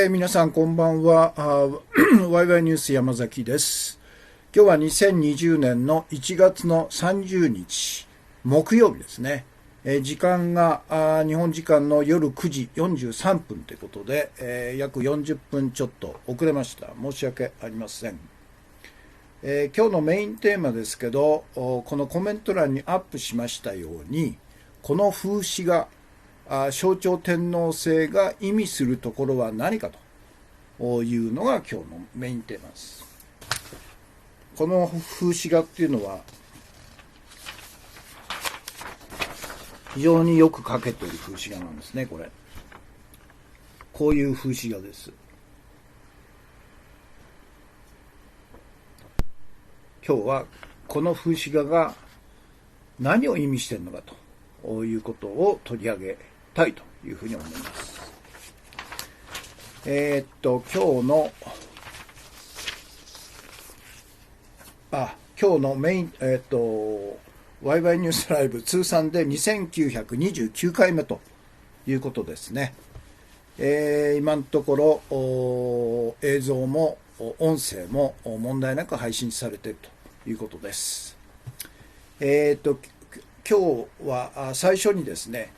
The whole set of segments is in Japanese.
皆さんこんばんは。ワイワイニュース山崎です。今日は2020年の1月の30日木曜日ですね。時間が日本時間の夜9時43分ということで、約40分ちょっと遅れました。申し訳ありません。今日のメインテーマですけど、このコメント欄にアップしましたように、この風刺画象徴天皇制が意味するところは何かというのが今日のメインテーマです。この風刺画っていうのは非常によく描けている風刺画なんですね。こういう風刺画です。今日はこの風刺画が何を意味しているのかということを取り上げたいというふうに思います。今日のメイン、ワイワイニュースライブ通算で2929回目ということですね。今のところ映像も音声も問題なく配信されているということです。今日は最初にですね、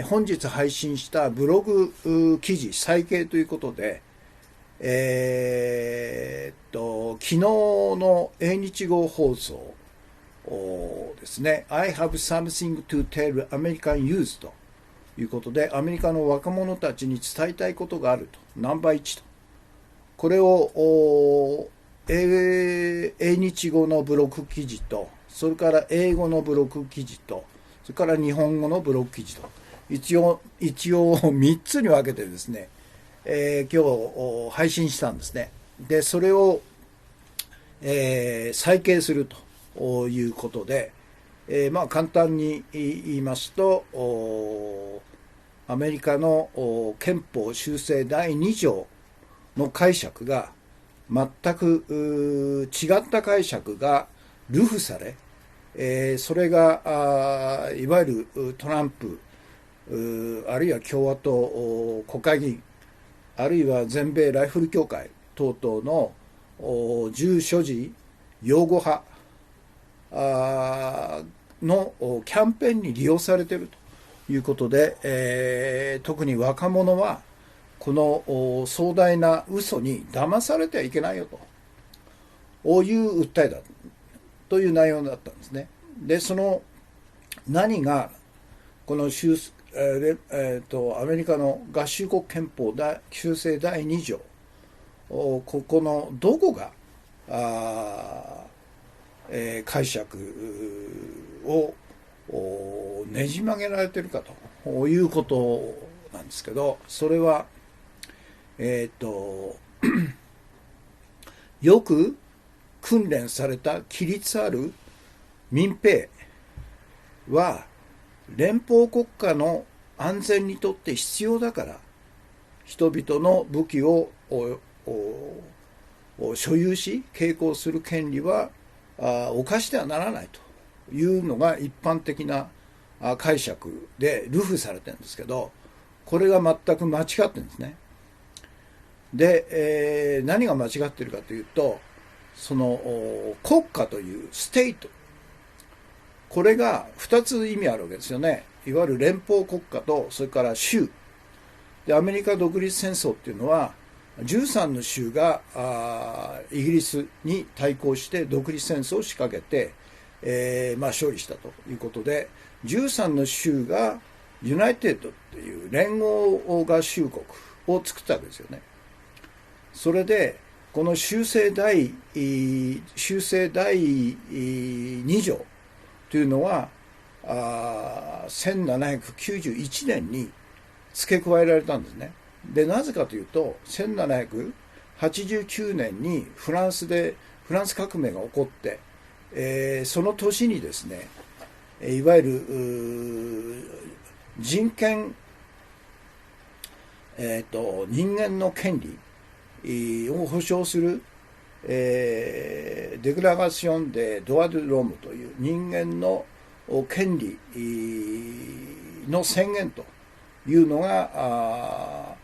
本日配信したブログ記事再掲ということで、昨日の英日号放送ですね、I have something to tell American youth ということで、アメリカの若者たちに伝えたいことがあると、ナンバー1と。これを英日語のブログ記事と、それから英語のブログ記事と、それから日本語のブログ記事と、一応3つに分けてですね、今日配信したんですね。で、それを、再掲するということで、簡単に言いますと、アメリカの憲法修正第2条の解釈が全く違った解釈が流布され、それがいわゆるトランプあるいは共和党国会議員あるいは全米ライフル協会等々の銃所持擁護派のキャンペーンに利用されているということで、特に若者はこの壮大な嘘に騙されてはいけないよという訴えだという内容だったんですね。で、その何がこのアメリカの合衆国憲法修正第2条、ここのどこが解釈をねじ曲げられているかということなんですけど、それはよく訓練された規律ある民兵は連邦国家の安全にとって必要だから、人々の武器を所有し携行する権利は侵してはならないというのが一般的な解釈で流布されてるんですけど、これが全く間違ってるんですね。で、何が間違っているかというと、その国家というステート、これが2つ意味あるわけですよね。いわゆる連邦国家とそれから州で、アメリカ独立戦争っていうのは13の州がイギリスに対抗して独立戦争を仕掛けて、勝利したということで、13の州がユナイテッドっていう連合合衆国を作ったわけですよね。それでこの修正第2条というのは1791年に付け加えられたんですね。で、なぜかというと、1789年にフランス革命が起こって、その年にですね、いわゆる人権人間の権利を保障する、デクララション・デ・ドア・ドゥ・ロームという人間の権利の宣言というのが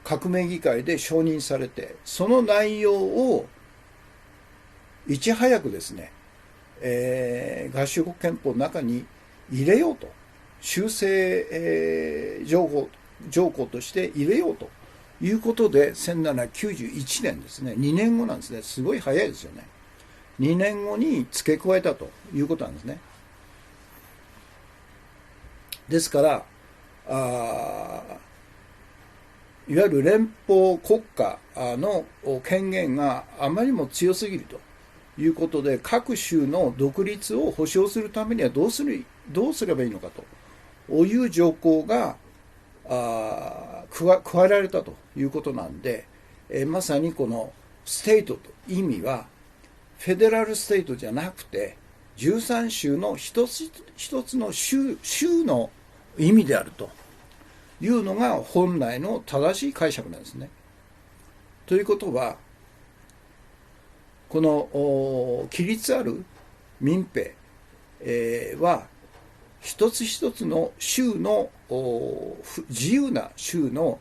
革命議会で承認されて、その内容をいち早くですね、合衆国憲法の中に入れようと、修正、条項として入れようということで、1791年ですね、2年後なんですね。すごい早いですよね。2年後に付け加えたということなんですね。ですから、いわゆる連邦国家の権限があまりにも強すぎるということで、各州の独立を保障するためにはどうすればいいのかという条項が加えられたということなんで、まさにこのステートという意味はフェデラルステートじゃなくて13州の一つの州の意味であるというのが本来の正しい解釈なんですね。ということは、この規律ある民兵は一つ一つの州の自由な州の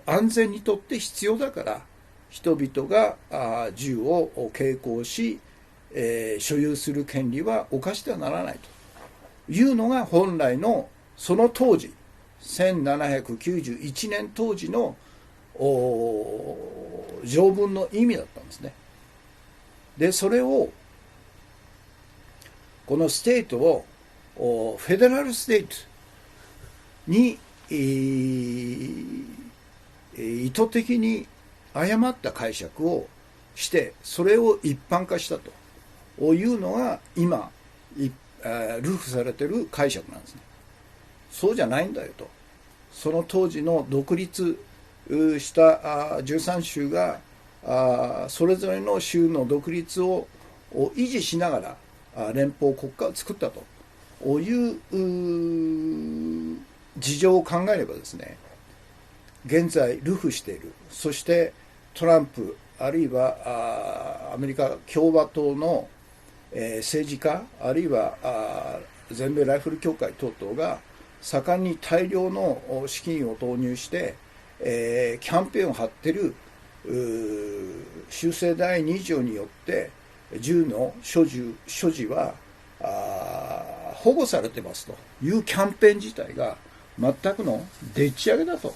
安全にとって必要だから、人々が銃を携行し所有する権利は犯してはならないというのが本来のその当時1791年当時の条文の意味だったんですね。でそれをこのステートをフェデラルステートに意図的に誤った解釈をしてそれを一般化したというのが今流布されている解釈なんですね。そうじゃないんだよと。その当時の独立した13州がそれぞれの州の独立を維持しながら連邦国家を作ったという事情を考えればですね、現在流布している、そしてトランプあるいはアメリカ共和党の政治家あるいは全米ライフル協会等々が盛んに大量の資金を投入してキャンペーンを張っている修正第2条によって銃の所持は保護されてますというキャンペーン自体が全くのでっち上げだと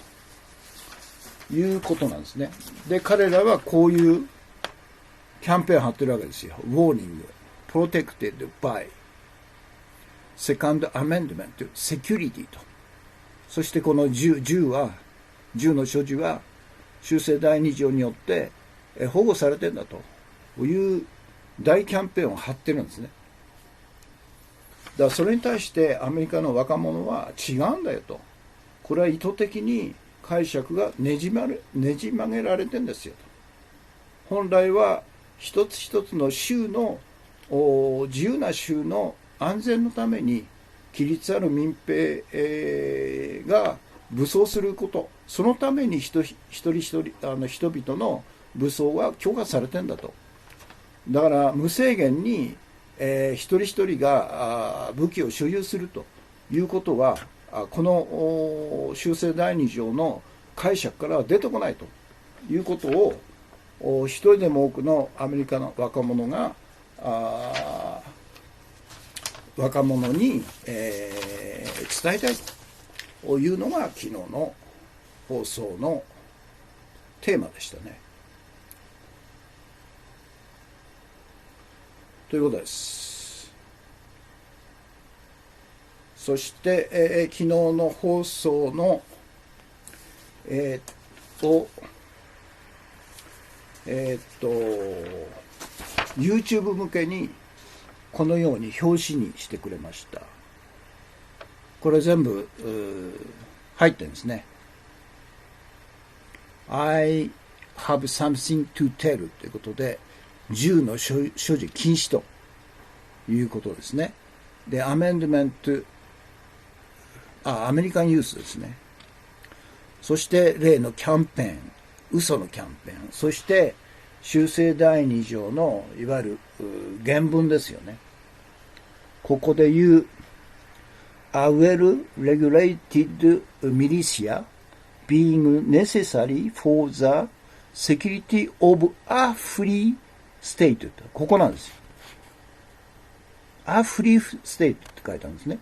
いうことなんですね。で彼らはこういうキャンペーンを張ってるわけですよ。ウォーニング、protected by Second Amendment Security と。そしてこの銃の所持は修正第2条によって保護されてんだという大キャンペーンを張ってるんですね。だからそれに対してアメリカの若者は違うんだよと。これは意図的に解釈がねじ曲げられてるんですよと。本来は一つ一つの州の自由な州の安全のために規律ある民兵が武装すること、そのために人々の武装は許可されてんだと。だから無制限に、一人一人が武器を所有するということはこの修正第2条の解釈からは出てこないということを一人でも多くのアメリカの若者が若者に、伝えたいというのが昨日の放送のテーマでしたね。ということです。そして、昨日の放送のYouTube 向けにこのように表紙にしてくれました。これ全部入ってるんですね。I have something to tell ということで、銃の所持禁止ということですね。で、アメンドメントアメリカンユースですね。そして例のキャンペーン、嘘のキャンペーン、そして修正第2条のいわゆる原文ですよね。ここで言う A well-regulated militia being necessary for the security of a free state ここなんですよ。A free state って書いてあるんですね。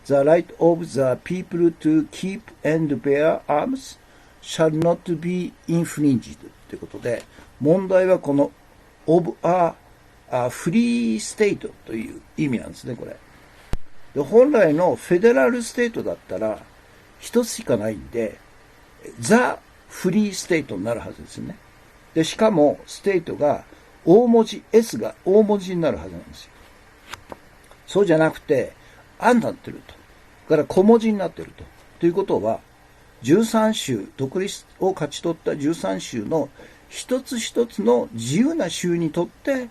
The right of the people to keep and bear arms shall not be infringed ということで、問題はこの of a free state という意味なんですね、これ。で本来のフェデラルステートだったら一つしかないんで、ザ・フリーステートになるはずですよね。で、しかもステートが大文字 S が大文字になるはずなんですよ。そうじゃなくて、あになってると。だから小文字になってると。ということは、13州、独立を勝ち取った13州の一つ一つの自由な州にとって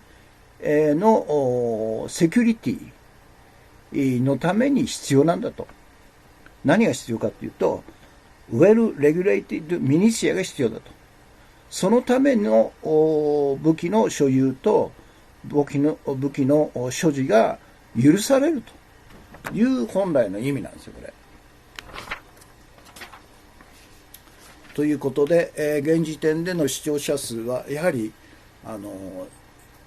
のセキュリティのために必要なんだと。何が必要かというと、well-regulated ミニシアが必要だと。そのための武器の所有と武器の所持が許されるという本来の意味なんですよ、これ。ということで、現時点での視聴者数はやはり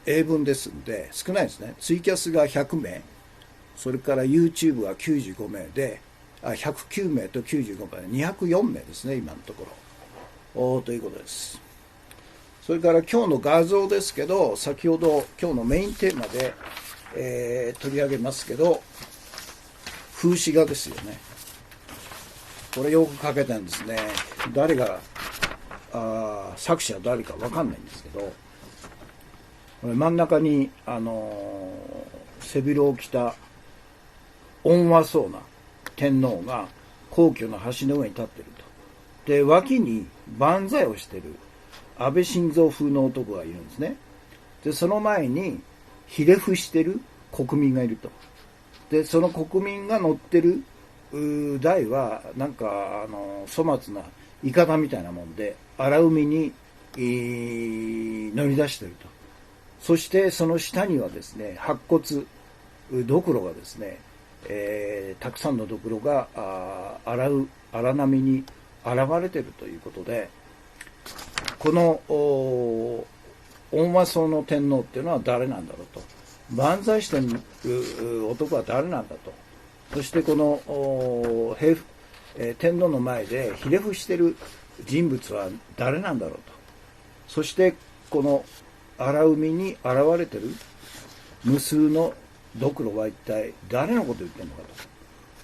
英文ですので少ないですね。ツイキャスが100名、それから YouTube が95名で、109名と95名、204名ですね、今のところ。ということです。それから今日の画像ですけど、先ほど今日のメインテーマで、取り上げますけど、風刺画ですよね。これよく描けたんですね。誰が作者は誰か分かんないんですけど、これ真ん中に背広を着た温和そうな天皇が皇居の橋の上に立っていると。で、脇に万歳をしている安倍晋三風の男がいるんですね。で、その前にひれ伏している国民がいると。で、その国民が乗ってる台はなんか粗末なイカダみたいなもんで荒海に、乗り出していると。そしてその下にはですね、白骨ドクロがですね、たくさんのドクロが荒波に現れているということで、この温和層の天皇っていうのは誰なんだろうと。万歳してる男は誰なんだと。そしてこの天皇の前でひれ伏している人物は誰なんだろうと。そしてこの荒海に現れている無数のドクロは一体誰のことを言ってるのか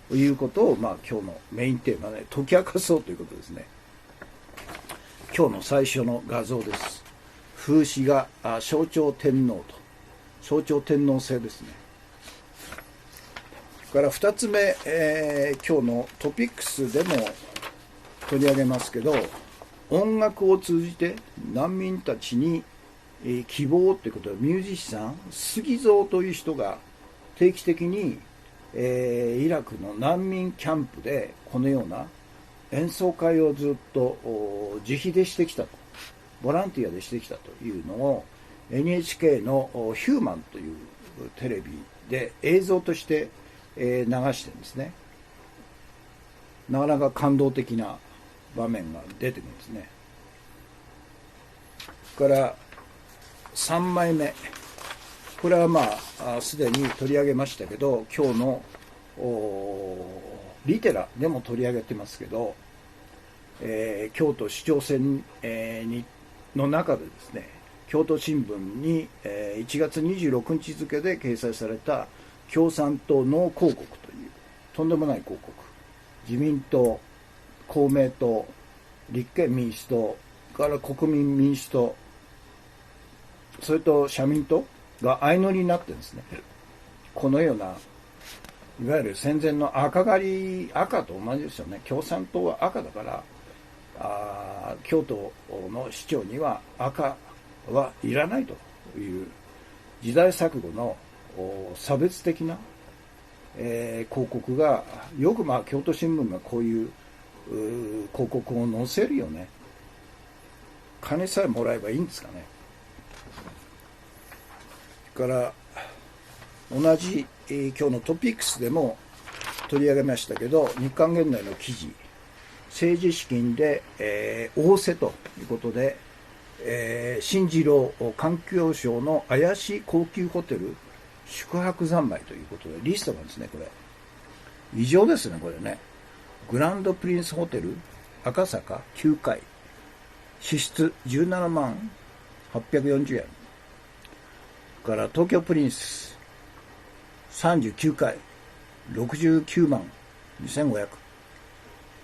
ということを、今日のメインテーマで解き明かそうということですね。今日の最初の画像です。風刺画象徴天皇と、象徴天皇制ですね。それから2つ目、今日のトピックスでも取り上げますけど、音楽を通じて難民たちに希望ということで、ミュージシャン杉蔵という人が定期的に、イラクの難民キャンプでこのような演奏会をずっと自費でしてきたと、ボランティアでしてきたというのを NHK のヒューマンというテレビで映像として流してるんですね。なかなか感動的な場面が出てくるんですね。それから3枚目、これはすでに取り上げましたけど、今日のリテラでも取り上げてますけど、京都市長選、の中でですね、京都新聞に、1月26日付で掲載された共産党ノー広告というとんでもない広告、自民党、公明党、立憲民主党から国民民主党、それと社民党が相乗りになってるんですね。このようないわゆる戦前の赤狩り、赤と同じですよね。共産党は赤だから、京都の市長には赤はいらないという時代錯誤の差別的な広告が、よく京都新聞がこういう広告を載せるよね。金さえもらえばいいんですかね。それから同じ、今日のトピックスでも取り上げましたけど、日刊現代の記事、政治資金で、仰せということで、進次郎環境省の怪しい高級ホテル宿泊三昧ということでリストなんですね。これ異常ですね。これね、グランドプリンスホテル赤坂9階、支出17万840円から東京プリンス39階69万2500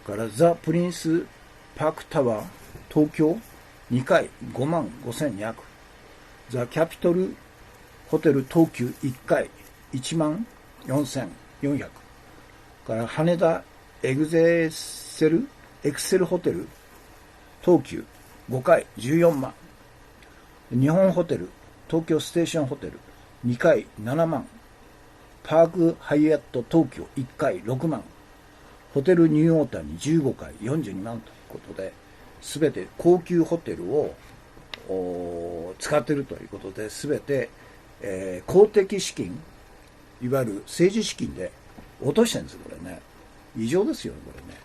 からザ・プリンスパークタワー東京2階5万5200、ザ・キャピトルホテル東急1階1万4400から羽田エクセルホテル東急5階14万、日本ホテル東京ステーションホテル2階7万、パークハイアット東京1階6万、ホテルニューオータニ15階42万ということで、すべて高級ホテルを使っているということで、すべて、公的資金、いわゆる政治資金で落としてるんですよ。これね、異常ですよね、これね。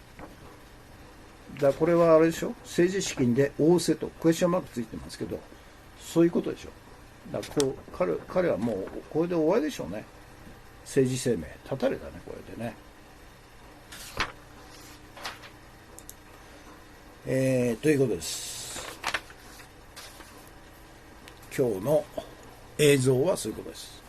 だからこれはあれでしょ、政治資金で仰せとクエスチョンマークついてますけど、そういうことでしょ。だから彼はもうこれで終わりでしょうね。政治生命断たれたね、これでね。ということです。今日の映像はそういうことです。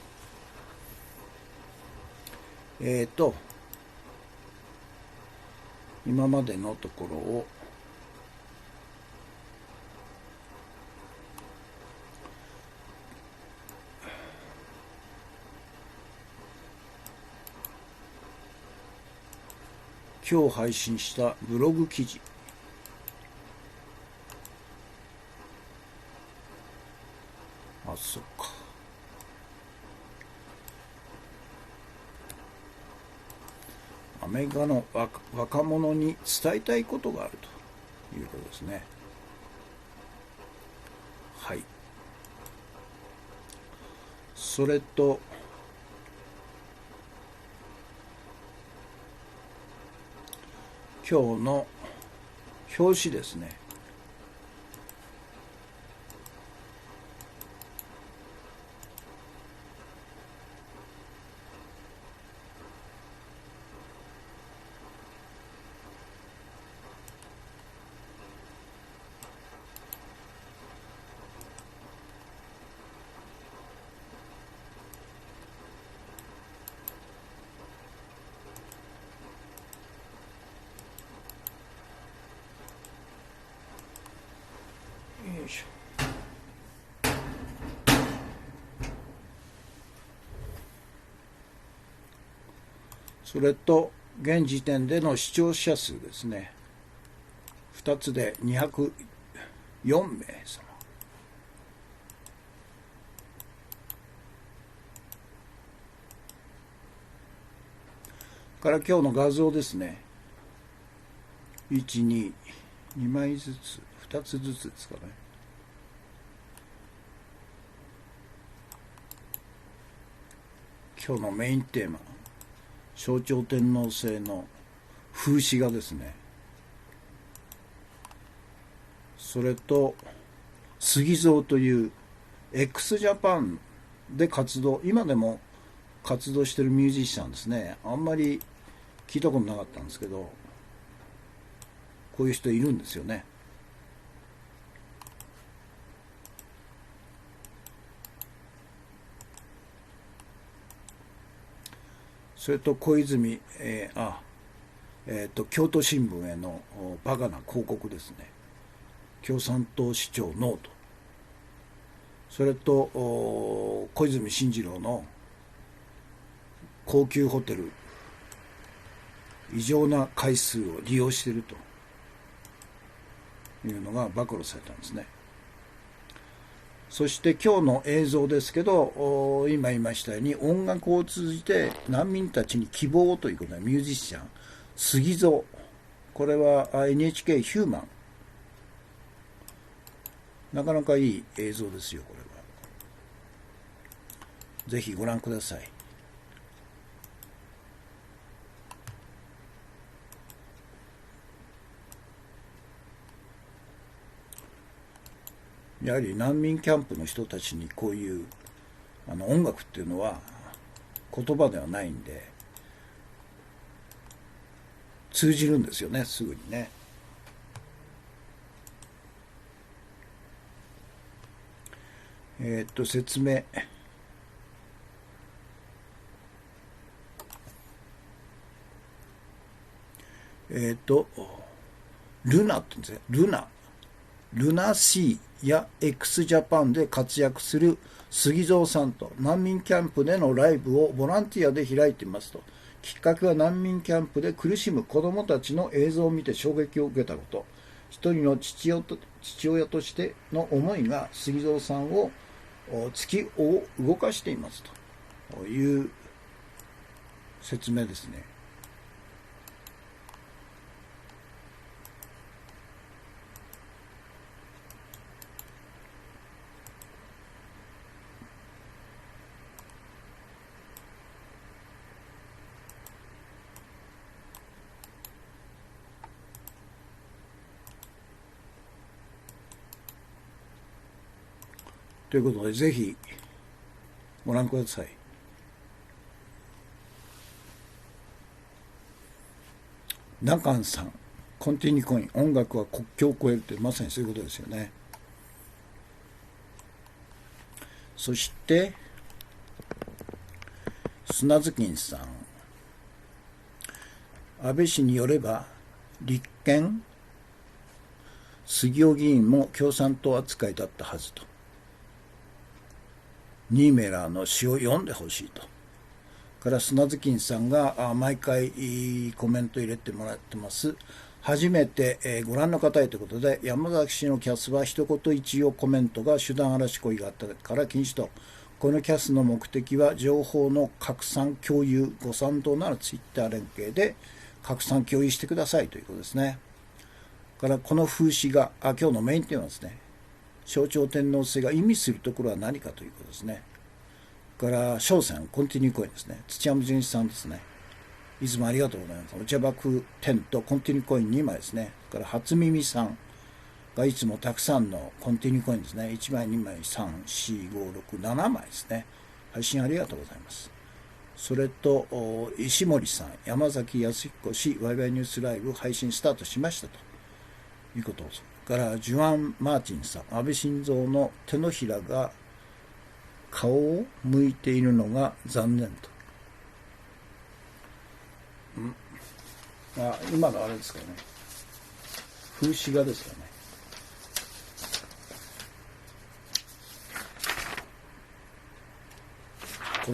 今までのところを今日配信したブログ記事、そっか。アメリカの若者に伝えたいことがあるということですね。はい。それと、今日の表紙ですね。よいしょ。それと現時点での視聴者数ですね。2つで204名様。から今日の画像ですね。1、2、2枚ずつ、2つずつですかね。今日のメインテーマ、象徴天皇制の風刺画ですね。それと杉蔵という x ジャパンで今でも活動してるミュージシャンですね。あんまり聞いたことなかったんですけど、こういう人いるんですよね。それと小泉、京都新聞へのバカな広告ですね。共産党市長ノート。それと小泉進次郎の高級ホテル異常な回数を利用しているというのが暴露されたんですね。そして今日の映像ですけど、今言いましたように音楽を通じて難民たちに希望ということで、ミュージシャン杉蔵、これは NHK ヒューマン、なかなかいい映像ですよ。これはぜひご覧ください。やはり難民キャンプの人たちにこういう音楽っていうのは言葉ではないんで通じるんですよね、すぐにね。説明。ルナって言うんですね。ルナシーや x ジャパンで活躍する杉蔵さんと難民キャンプでのライブをボランティアで開いていますと。きっかけは難民キャンプで苦しむ子どもたちの映像を見て衝撃を受けたこと。一人の父親としての思いが杉蔵さんを突き動かしていますという説明ですね。ということで、ぜひご覧ください。中さん、コンティニューコイン、音楽は国境を越えるって、まさにそういうことですよね。そして、砂月金さん、安倍氏によれば、立憲、杉尾議員も共産党扱いだったはずと。ニーメラーの詩を読んでほしいと。から砂月金さんが毎回コメント入れてもらってます。初めてご覧の方へということで、山崎氏のキャスは一言一応コメントが手段嵐恋があったから禁止と。このキャスの目的は情報の拡散共有、ご賛同ならツイッター連携で拡散共有してくださいということですね。からこの風刺が今日のメインテーマですね。象徴天皇制が意味するところは何かということですね。から商船コンティニューコインですね。土山純一さんですね。いつもありがとうございます。お茶爆10とコンティニューコイン2枚ですね。から初耳さんがいつもたくさんのコンティニューコインですね。1枚、2枚、3、4、5、6、7枚ですね。配信ありがとうございます。それと、石森さん、山崎康彦氏、ワイワイニュースライブ配信スタートしましたということです。からジュアン・マーティンさん、安倍晋三の手のひらが顔を向いているのが残念と。今のあれですかね。風刺画ですかね。こ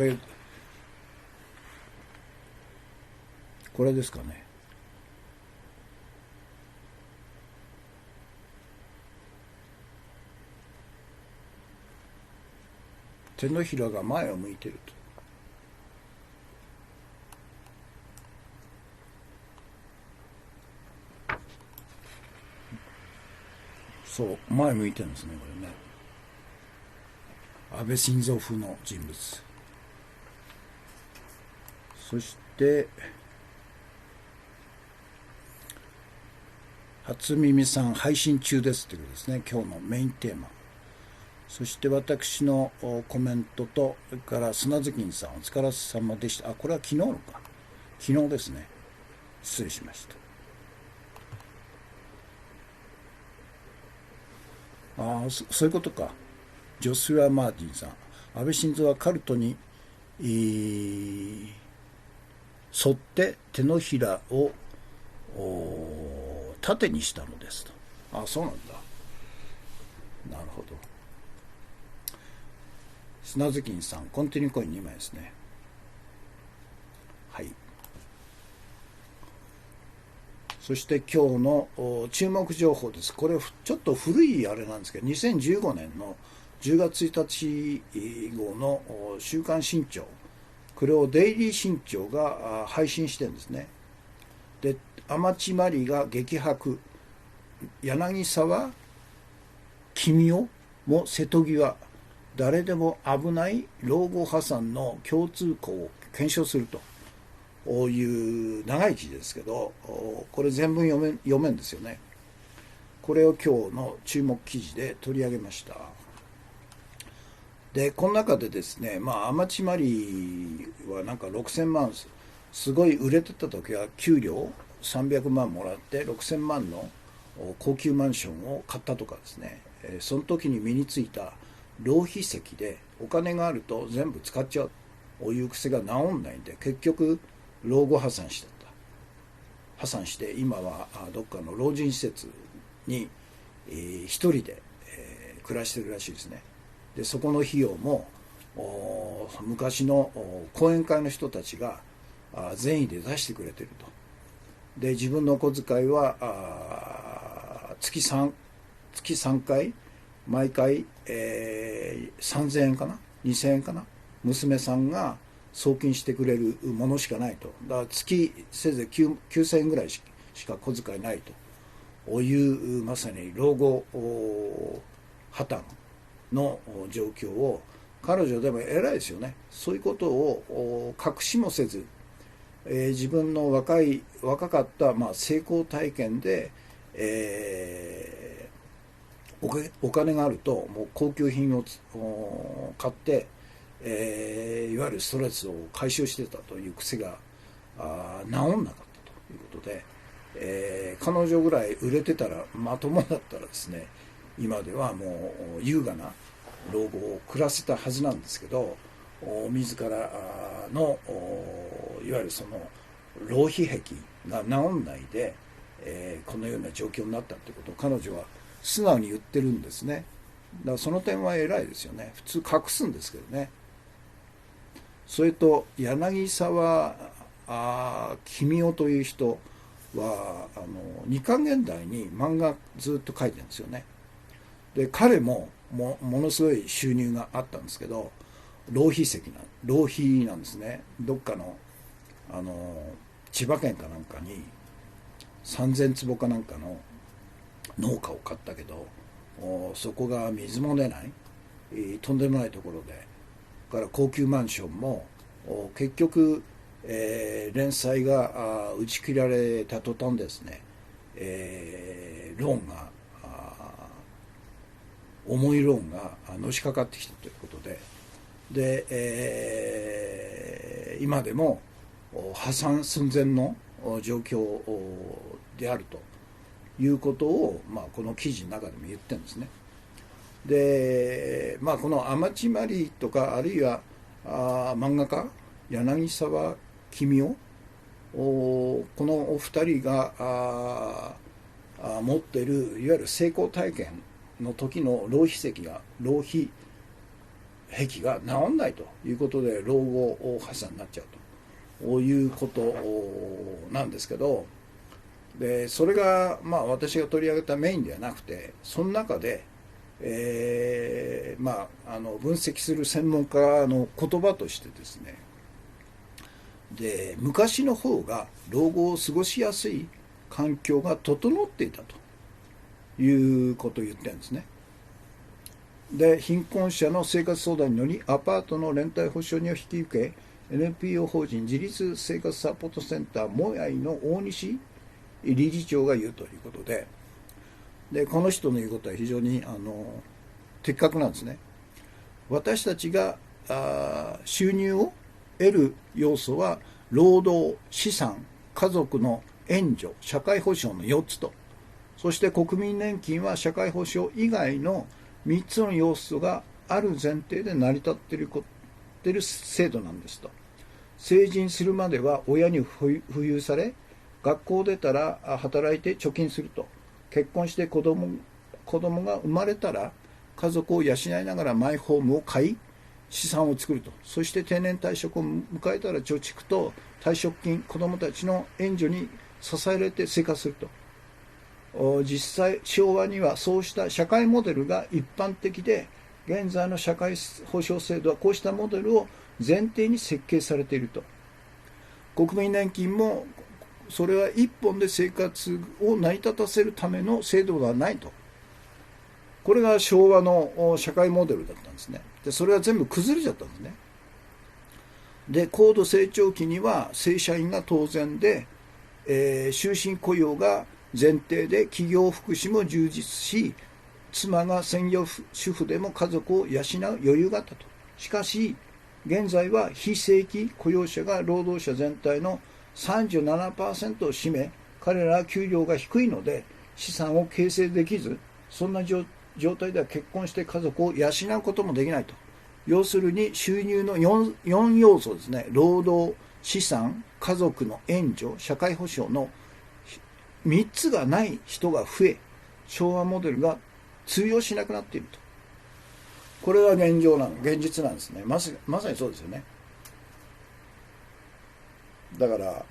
れですかね。手のひらが前を向いていると。そう、前向いてるんですね、これね。安倍晋三風の人物。そして、初耳さん配信中ですということですね、今日のメインテーマ。そして私のコメントと、それから砂月金さん、お疲れ様でした。これは昨日のか。昨日ですね。失礼しました。そういうことか。ジョスュア・マーティンさん。安倍晋三はカルトに、沿って手のひらを縦にしたのですと。そうなんだ。なるほど。砂月金さん、コンティニューコイン2枚ですね。はい。そして今日の注目情報です。これちょっと古いあれなんですけど、2015年の10月1日号の週刊新潮、これをデイリー新潮が配信してるんですね。で、天地真理が激白、柳沢君代も瀬戸際、誰でも危ない老後破産の共通項を検証するという長い記事ですけど、これ全文読めんですよね。これを今日の注目記事で取り上げました。で、この中でですね、天地真理はなんか6000万、すごい売れてた時は給料300万もらって6000万の高級マンションを買ったとかですね、その時に身についた浪費石でお金があると全部使っちゃうという癖が治んないんで、結局老後破産しちゃった。破産して今はどっかの老人施設に一人で暮らしてるらしいですね。で、そこの費用も昔の講演会の人たちが善意で出してくれてると。で、自分のお小遣いは月3回毎回、3000円かな2000円かな、娘さんが送金してくれるものしかないと。だから月せいぜい9000円ぐらいしか小遣いないというまさに老後破綻の状況を、彼女でも偉いですよね。そういうことを隠しもせず、自分の若かった、成功体験で、お金があるともう高級品を買って、いわゆるストレスを解消してたという癖が治んなかったということで、彼女ぐらい売れてたら、まともだったらですね、今ではもう優雅な老後を暮らせたはずなんですけど、自らのいわゆるその浪費癖が治んないで、このような状況になったということを彼女は素直に言ってるんですね。だからその点は偉いですよね。普通隠すんですけどね。それと柳沢君代という人は二冠現代に漫画ずっと書いてるんですよね。で、彼もものすごい収入があったんですけど、浪費なんですね。どっかの千葉県かなんかに3000坪かなんかの農家を買ったけど、そこが水も出ない、とんでもないところで、から高級マンションも結局、連載が打ち切られた途端ですね、ローンが重いローンがのしかかってきたということで、今でも破産寸前の状況であるということを、この記事の中でも言ってるんですね。で、この天地真理とか、あるいは漫画家柳沢君代、このお二人が持っているいわゆる成功体験の時の浪費癖が治んないということで老後破産になっちゃうということなんですけど、でそれが私が取り上げたメインではなくて、その中で、分析する専門家の言葉としてですね、で昔の方が老後を過ごしやすい環境が整っていたということを言ってるんですね。で、貧困者の生活相談に乗り、アパートの連帯保証人を引き受け、NPO 法人自立生活サポートセンターもやいの大西理事長が言うということで、この人の言うことは非常に的確なんですね。私たちが収入を得る要素は労働、資産、家族の援助、社会保障の4つと、そして国民年金は社会保障以外の3つの要素がある前提で成り立っている制度なんですと。成人するまでは親に扶養され、学校出たら働いて貯金すると。結婚して子供が生まれたら家族を養いながらマイホームを買い、資産を作ると。そして定年退職を迎えたら貯蓄と退職金、子供たちの援助に支えられて生活すると。実際昭和にはそうした社会モデルが一般的で、現在の社会保障制度はこうしたモデルを前提に設計されていると。国民年金もそれは一本で生活を成り立たせるための制度ではないと。これが昭和の社会モデルだったんですね。でそれは全部崩れちゃったんですね。で高度成長期には正社員が当然で、終身雇用が前提で企業福祉も充実し、妻が専業主婦でも家族を養う余裕があったと。しかし現在は非正規雇用者が労働者全体の 37% を占め、彼らは給料が低いので資産を形成できず、そんな状態では結婚して家族を養うこともできないと。要するに収入の 4要素ですね。労働、資産、家族の援助、社会保障の3つがない人が増え、昭和モデルが通用しなくなっていると。これが現実なんですね。まさにそうですよね。だから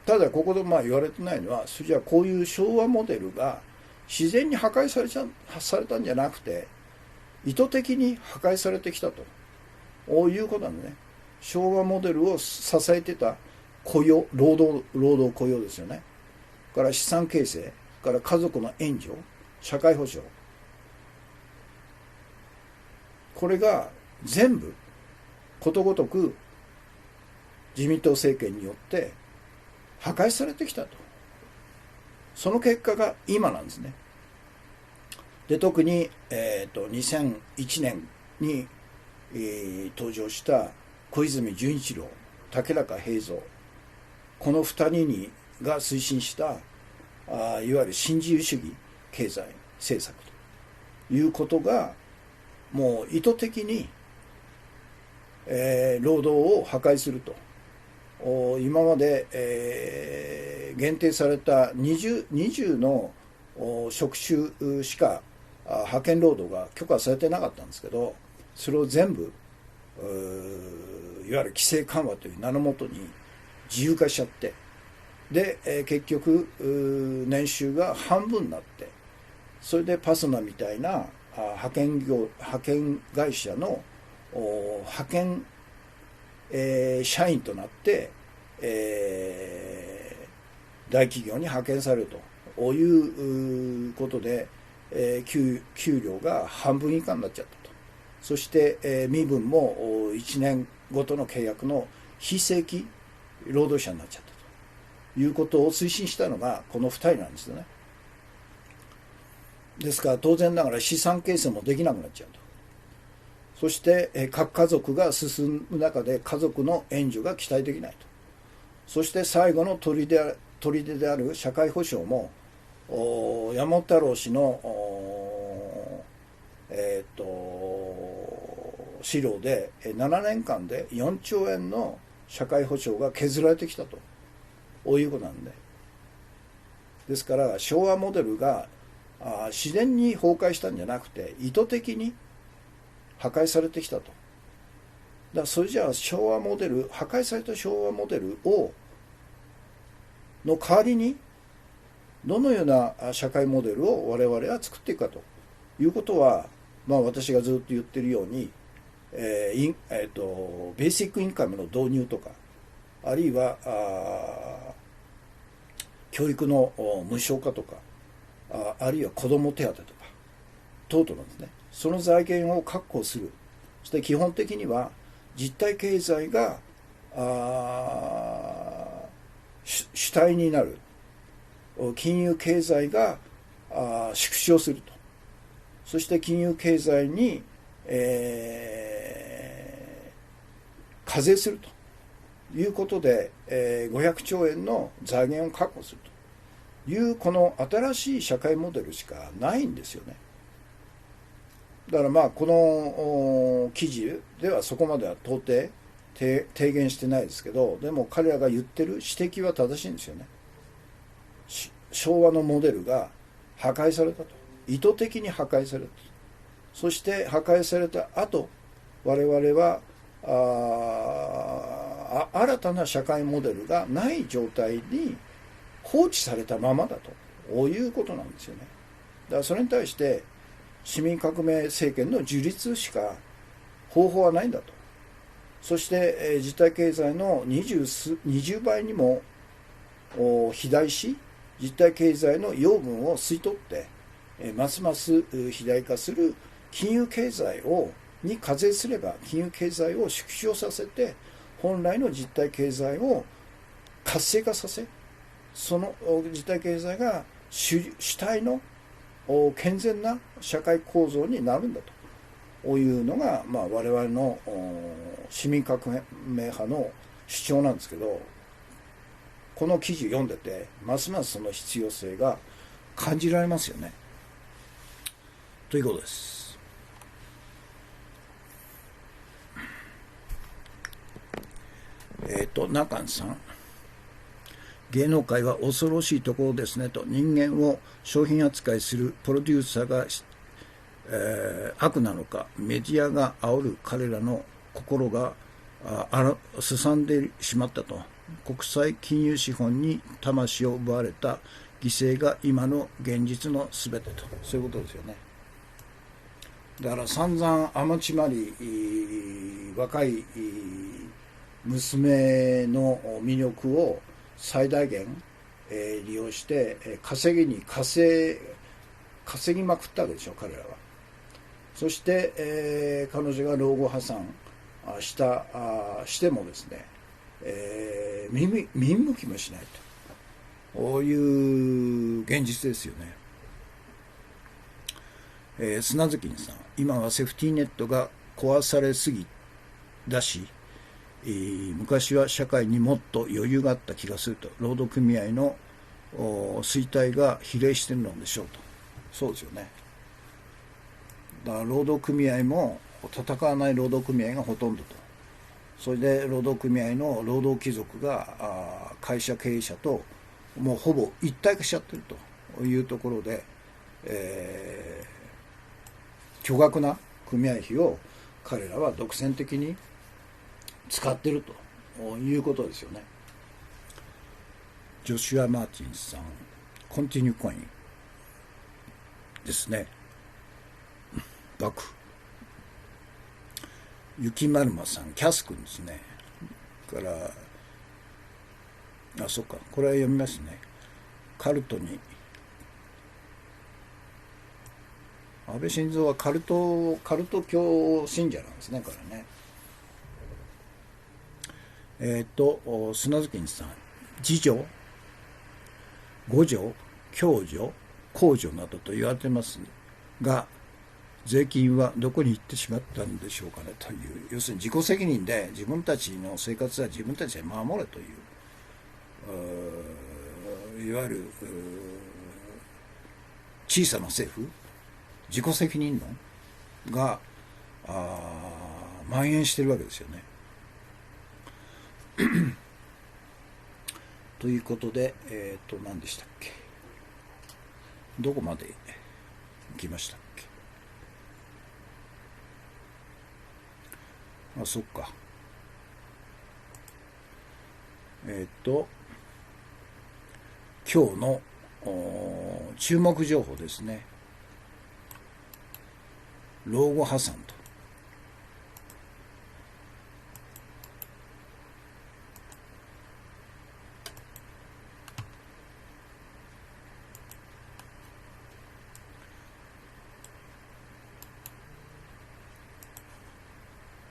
ただここで言われてないのは、じゃあこういう昭和モデルが自然に破壊されたんじゃなくて、意図的に破壊されてきたということなんでね。昭和モデルを支えてた雇用、労働雇用ですよね。から資産形成、から家族の援助、社会保障、これが全部ことごとく自民党政権によって破壊されてきたと。その結果が今なんですね。で特に、2001年に、登場した小泉純一郎、竹中平蔵、この2人が推進したいわゆる新自由主義経済政策ということが、もう意図的に、労働を破壊すると。今まで、限定された20の職種しか派遣労働が許可されてなかったんですけど、それを全部いわゆる規制緩和という名のもとに自由化しちゃって、で、結局年収が半分になって、それでパスナみたいな派遣会社の派遣、社員となって、大企業に派遣されるということで、給料が半分以下になっちゃったと。そして、身分も1年ごとの契約の非正規労働者になっちゃったということを推進したのがこの2人なんですよね。ですから当然ながら資産形成もできなくなっちゃうと。そして核家族が進む中で家族の援助が期待できないと。そして最後の砦である社会保障も山本太郎氏の資料で7年間で4兆円の社会保障が削られてきたということなんで、ですから昭和モデルが自然に崩壊したんじゃなくて意図的に破壊されてきたと。だからそれじゃあ破壊された昭和モデルの代わりにどのような社会モデルを我々は作っていくかということは、私がずっと言っているように、ベーシックインカムの導入とか、あるいは教育の無償化とか、あるいは子ども手当とか等々なんですね。その財源を確保する。そして基本的には実体経済が主体になる。金融経済が縮小すると。そして金融経済に、課税するということで、500兆円の財源を確保するというこの新しい社会モデルしかないんですよね。だからこの記事ではそこまでは到底提言してないですけど、でも彼らが言ってる指摘は正しいんですよね。昭和のモデルが破壊されたと。意図的に破壊された。そして破壊された後、我々は新たな社会モデルがない状態に放置されたままだということなんですよね。だからそれに対して市民革命政権の樹立しか方法はないんだと。そして、実体経済の20倍にも肥大し、実体経済の養分を吸い取って、ますます肥大化する金融経済に課税すれば、金融経済を縮小させて、本来の実体経済を活性化させ、その実体経済が主体の健全な社会構造になるんだというのが、我々の市民革命派の主張なんですけど、この記事読んでてますますその必要性が感じられますよね。ということです。中さん、芸能界は恐ろしいところですねと、人間を商品扱いするプロデューサーが、悪なのか、メディアが煽る彼らの心がすさんでしまったと。国際金融資本に魂を奪われた犠牲が今の現実のすべてと、そういうことですよね。だから散々天地まり若い娘の魅力を最大限利用して稼ぎまくったわけでしょ、彼らは。そして、彼女が老後破産してもですね、見向きもしないと、こういう現実ですよね。砂月さん、今はセーフティーネットが壊されすぎだし、昔は社会にもっと余裕があった気がすると、労働組合の衰退が比例しているのでしょうと。そうですよね。だから労働組合も戦わない労働組合がほとんどと。それで労働組合の労働貴族が会社経営者ともうほぼ一体化しちゃってるというところで、巨額な組合費を彼らは独占的に使ってるということですよね。ジョシュア・マーティンさん、コンティニューコインですね。バク。雪丸馬さん、キャス君ですね。から、そっか、これは読みますね。カルトに、安倍晋三はカルト教信者なんですね、これね。砂月さん、次女、五女、共女、公女などと言われてますが、税金はどこに行ってしまったんでしょうかねという、要するに自己責任で自分たちの生活は自分たちで守れという、いわゆる小さな政府、自己責任論が蔓延しているわけですよね。ということで、何でしたっけ、どこまで行きましたっけ。そっか。今日の注目情報ですね。老後破産と。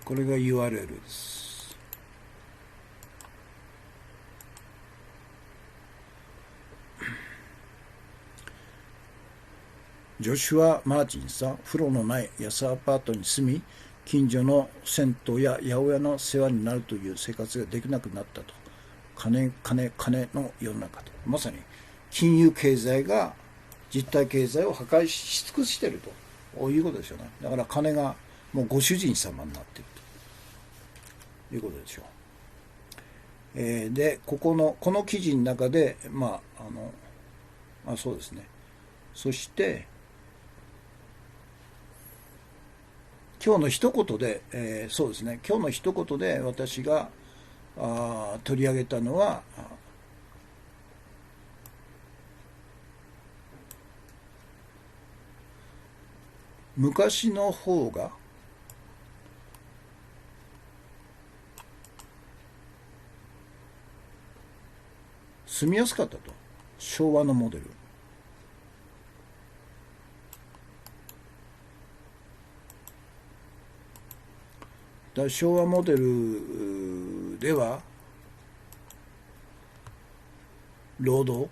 これが URL です。ジョシュア・マーティンさん、風呂のない安アパートに住み、近所の銭湯や八百屋の世話になるという生活ができなくなったと。金の世の中と。まさに金融経済が実体経済を破壊し尽くしているということですよね。だから金がもうご主人様になっているということでしょう。で、この記事の中で、そうですね。そして、今日の一言で、そうですね。今日の一言で私が取り上げたのは、昔の方が住みやすかったと。昭和のモデル。昭和モデルでは労働、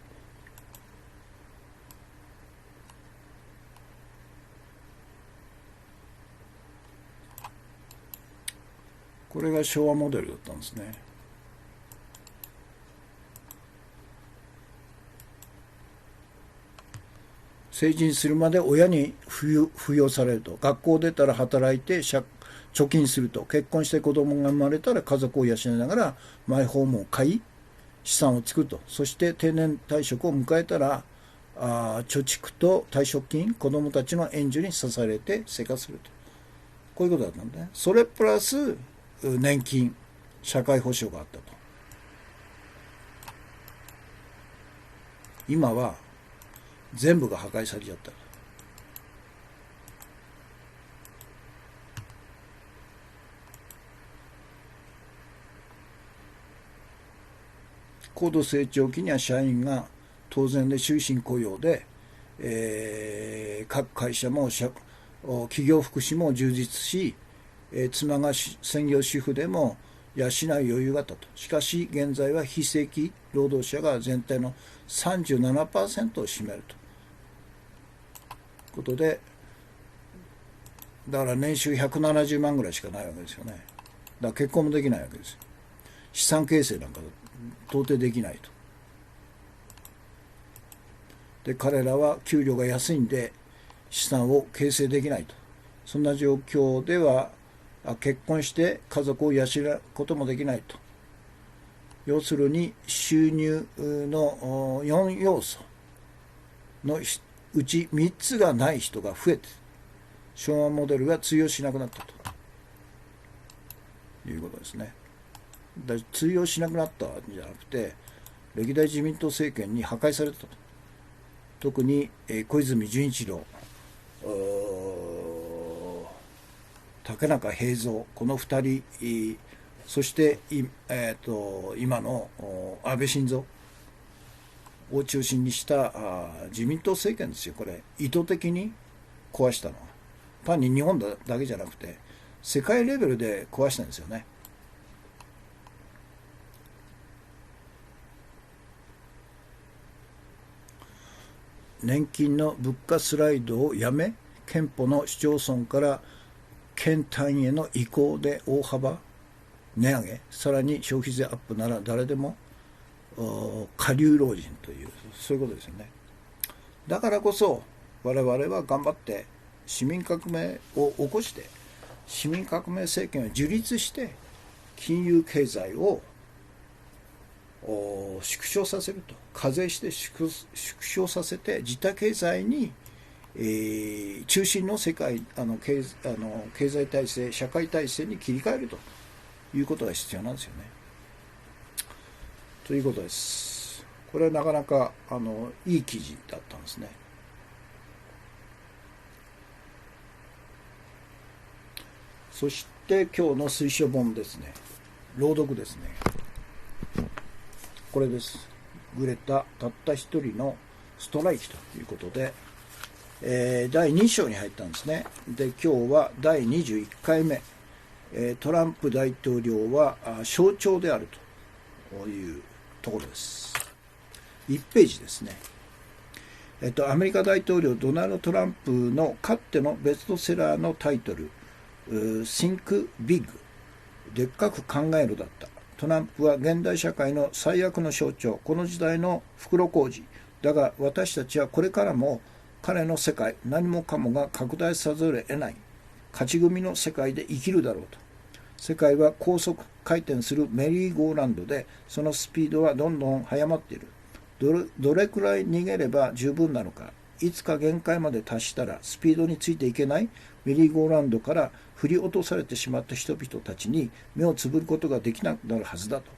これが昭和モデルだったんですね。成人するまで親に扶養されると。学校出たら働いて貯金すると。結婚して子供が生まれたら家族を養いながらマイホームを買い資産を作ると。そして定年退職を迎えたら貯蓄と退職金、子供たちの援助に支えられて生活すると。こういうことだったんだね。それプラス年金、社会保障があったと。今は全部が破壊されちゃった。高度成長期には社員が当然で終身雇用で、各会社も企業福祉も充実し、妻が専業主婦でも養う余裕があったと。しかし現在は非正規労働者が全体の 37% を占めるということで、だから年収170万ぐらいしかないわけですよね。だから結婚もできないわけですよ。資産形成なんか到底できないと。で彼らは給料が安いんで資産を形成できないと。そんな状況では結婚して家族を養うこともできないと。要するに収入の4要素のうち3つがない人が増えて、昭和モデルが通用しなくなったということですね。通用しなくなったんじゃなくて、歴代自民党政権に破壊されたと。特に小泉純一郎、竹中平蔵、この2人、そして今の安倍晋三を中心にした自民党政権ですよ。これ意図的に壊したのは単に日本だけじゃなくて世界レベルで壊したんですよね。年金の物価スライドをやめ、憲法の市町村から県単位への移行で大幅値上げ、さらに消費税アップなら誰でも下流老人という、そういうことですよね。だからこそ我々は頑張って市民革命を起こして、市民革命政権を樹立して金融経済を縮小させると。課税して縮小させて自他経済に、中心の世界経済体制、社会体制に切り替えるということが必要なんですよね。ということです。これはなかなかいい記事だったんですね。そして今日の推奨本ですね。朗読ですね。これです。グレタたった一人のストライキということで、第2章に入ったんですね。で、今日は第21回目、トランプ大統領は象徴であるというところです。1ページですね。アメリカ大統領ドナルド・トランプのかつてのベストセラーのタイトル、Think Big、でっかく考えるだった。トランプは現代社会の最悪の象徴、この時代の袋小路。だが私たちはこれからも彼の世界、何もかもが拡大さざるを得ない勝ち組の世界で生きるだろうと。世界は高速回転するメリーゴーランドで、そのスピードはどんどん速まっている。どれくらい逃げれば十分なのか。いつか限界まで達したらスピードについていけないメリーゴーランドから振り落とされてしまった人々たちに目をつぶることができなくなるはずだと。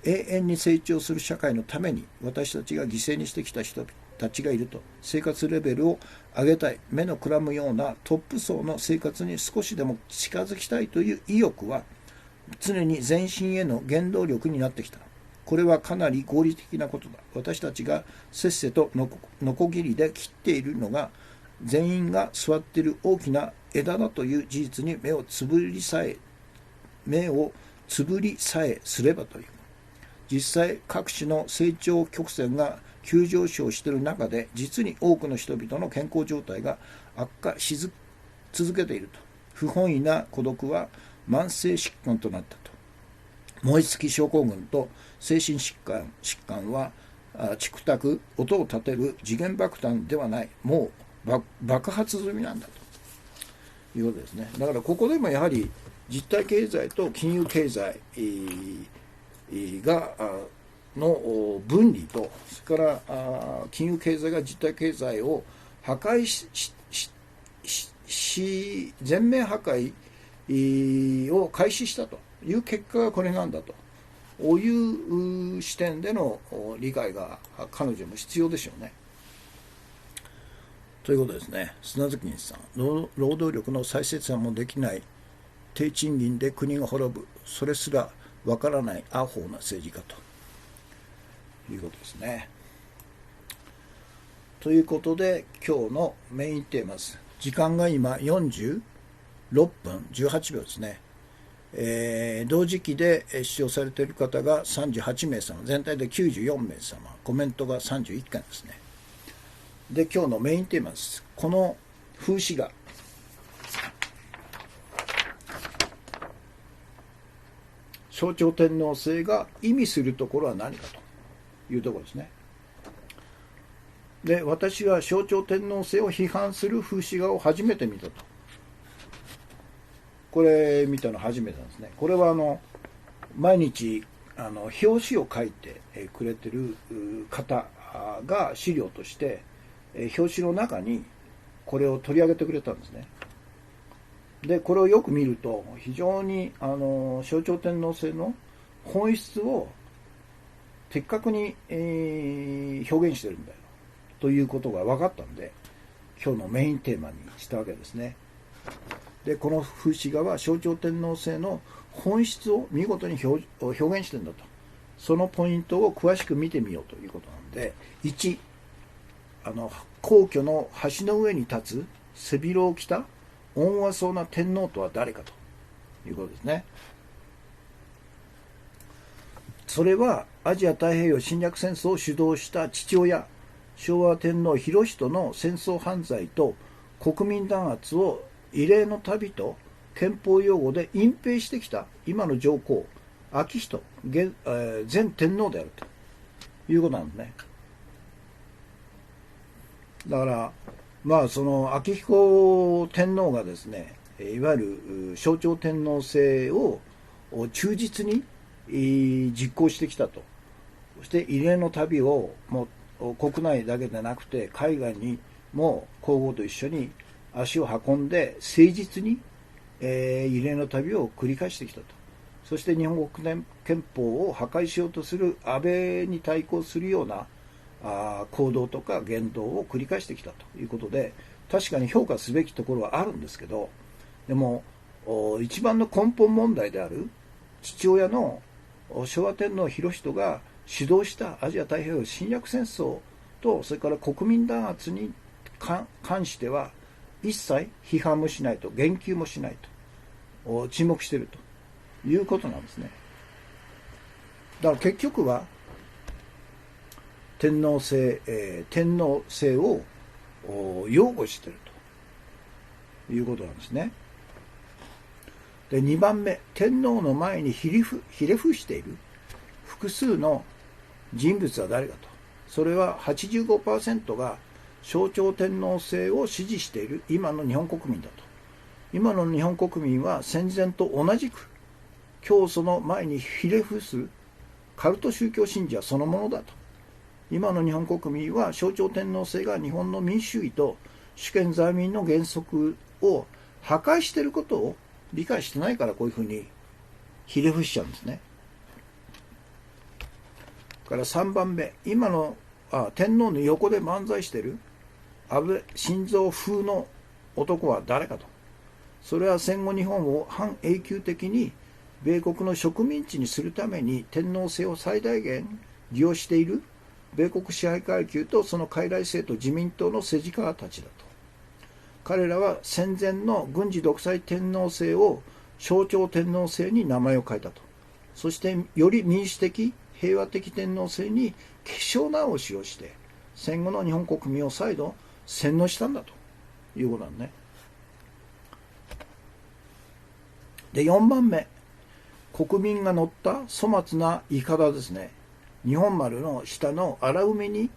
永遠に成長する社会のために私たちが犠牲にしてきた人たちがいると、生活レベルを上げたい、目のくらむようなトップ層の生活に少しでも近づきたいという意欲は常に前進への原動力になってきた。これはかなり合理的なことだ。私たちがせっせとのこぎりで切っているのが全員が座っている大きな枝だという事実に目をつぶりさえすればという。実際各種の成長曲線が急上昇している中で、実に多くの人々の健康状態が悪化し続けていると。不本意な孤独は慢性疾患となったと。燃え尽き症候群と精神疾患はチクタク、音を立てる時限爆弾ではない、もう爆発済みなんだということですね。だからここでもやはり実体経済と金融経済がの分離と、それから金融経済が実体経済を破壊全面破壊を開始したという結果がこれなんだという視点での理解が彼女も必要でしょうね。ということですね。砂月西さん、労働力の再生産もできない低賃金で国が滅ぶ、それすらわからないアホな政治家ということですね。ということで今日のメインテーマです。時間が今46分18秒ですね。同時期で視聴されている方が38名様、全体で94名様、コメントが31件ですね。で、今日のメインテーマです。この風刺画、象徴天皇制が意味するところは何かというところですね。で、私は象徴天皇制を批判する風刺画を初めて見たと。これ見たの初めてなんですね。これは毎日表紙を書いてくれてる方が資料として表紙の中にこれを取り上げてくれたんですね。で、これをよく見ると非常に象徴天皇制の本質を的確に、表現してるんだよということが分かったんで、今日のメインテーマにしたわけですね。で、この風刺画は象徴天皇制の本質を見事に表現してるんだと。そのポイントを詳しく見てみようということなんで、1、皇居の橋の上に立つ背広を着た温和そうな天皇とは誰かということですね。それはアジア太平洋侵略戦争を主導した父親、昭和天皇裕仁の戦争犯罪と国民弾圧を異例の旅と憲法用語で隠蔽してきた今の上皇、昭仁前天皇であるということなんですね。だからその昭彦天皇がですね、いわゆる象徴天皇制を忠実に実行してきたと。そして異例の旅をもう国内だけでなくて海外にも皇后と一緒に足を運んで誠実に異例の旅を繰り返してきたと。そして日本国憲法を破壊しようとする安倍に対抗するような行動とか言動を繰り返してきたということで、確かに評価すべきところはあるんですけど、でも一番の根本問題である父親の昭和天皇裕仁が主導したアジア太平洋侵略戦争と、それから国民弾圧に関しては一切批判もしないと、言及もしないと、沈黙しているということなんですね。だから結局は天皇制を擁護しているということなんですね。で、2番目、天皇の前にひれ伏している複数の人物は誰かと。それは 85% が象徴天皇制を支持している今の日本国民だと。今の日本国民は戦前と同じく教祖の前にひれ伏すカルト宗教信者そのものだと。今の日本国民は象徴天皇制が日本の民主主義と主権在民の原則を破壊していることを理解してないから、こういうふうにひれ伏しちゃうんですね。から3番目、今の天皇の横で漫才してる安倍晋三風の男は誰かと。それは戦後日本を半永久的に米国の植民地にするために天皇制を最大限利用している米国支配階級とその傀儡政党自民党の政治家たちだと。彼らは戦前の軍事独裁天皇制を象徴天皇制に名前を変えたと。そしてより民主的平和的天皇制に化粧直しをして戦後の日本国民を再度洗脳したんだということなんね。で4番目、国民が乗った粗末なイカダですね。日本丸の下の荒海に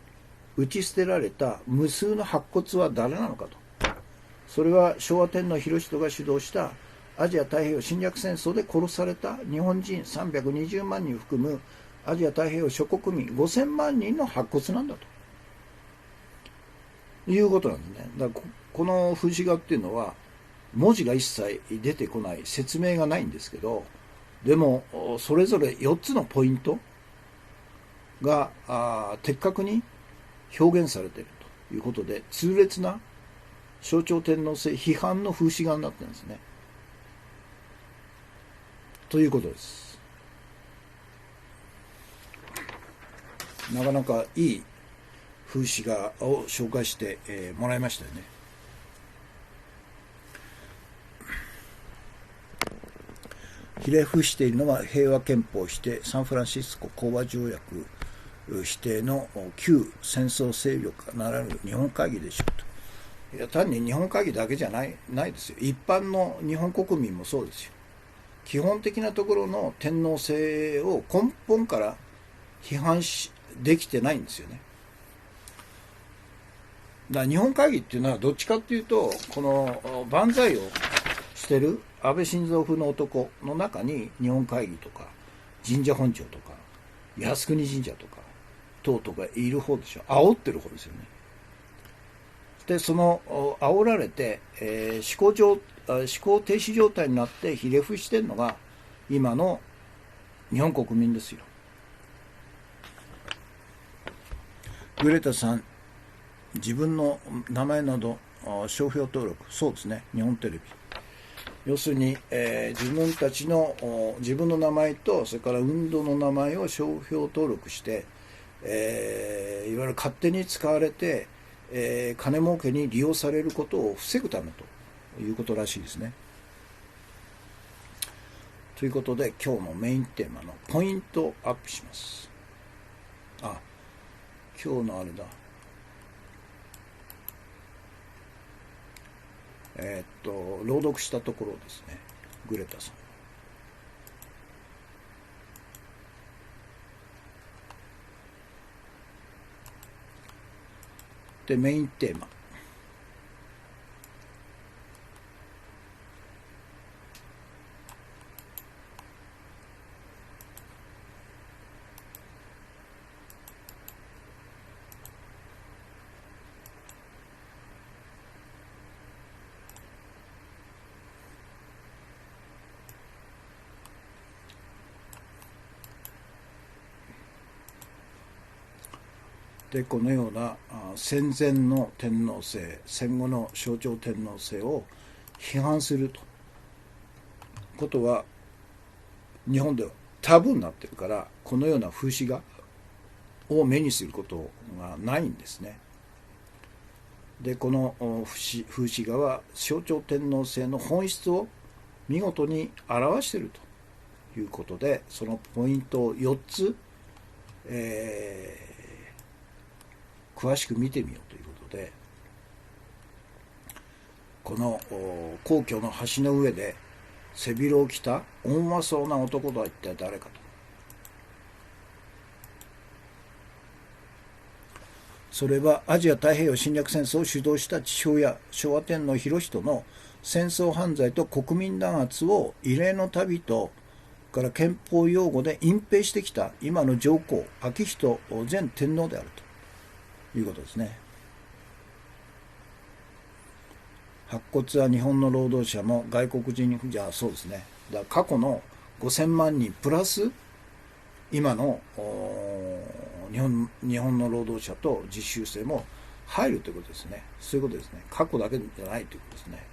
打ち捨てられた無数の白骨は誰なのかと。それは昭和天皇裕仁が主導したアジア太平洋侵略戦争で殺された日本人320万人を含むアジア太平洋諸国民5000万人の白骨なんだということなんですね。だからこの風刺画っていうのは文字が一切出てこない、説明がないんですけど、でもそれぞれ4つのポイントが的確に表現されているということで、痛烈な象徴天皇制批判の風刺画になってるんですね。ということです。なかなかいい風刺画を紹介して、もらいましたよね。ひれ伏しているのは平和憲法指定サンフランシスコ講和条約指定の旧戦争勢力がならぬ日本会議でしょうと。いや単に日本会議だけじゃないですよ。一般の日本国民もそうですよ。基本的なところの天皇制を根本から批判できてないんですよね。だから日本会議っていうのはどっちかっていうと、この万歳をしてる安倍晋三風の男の中に日本会議とか神社本庁とか靖国神社とか党とかいる方でしょ。煽ってる方ですよね。でその煽られて、思考停止状態になってひれ伏してるのが今の日本国民ですよ。グレタさん、自分の名前など商標登録、そうですね、日本テレビ。要するに、自分たちの自分の名前とそれから運動の名前を商標登録して、いわゆる勝手に使われて、金儲けに利用されることを防ぐためということらしいですね。ということで今日のメインテーマのポイントをアップします。今日のあれだ。朗読したところですね。グレタさん。で、メインテーマ。でこのような戦前の天皇制、戦後の象徴天皇制を批判するということは日本ではタブーになっているから、このような風刺画を目にすることがないんですね。でこの風刺画は象徴天皇制の本質を見事に表しているということで、そのポイントを4つ、詳しく見てみようということで、この皇居の橋の上で背広を着た温和そうな男とは一体誰かと。それはアジア太平洋侵略戦争を主導した父親昭和天皇裕仁の戦争犯罪と国民弾圧を異例の旅とから憲法用語で隠蔽してきた今の上皇昭仁前天皇であるということですね。白骨は日本の労働者も外国人じゃそうですね。だから過去の5000万人プラス今の日本の労働者と実習生も入るということですね。そういうことですね。過去だけじゃないということですね。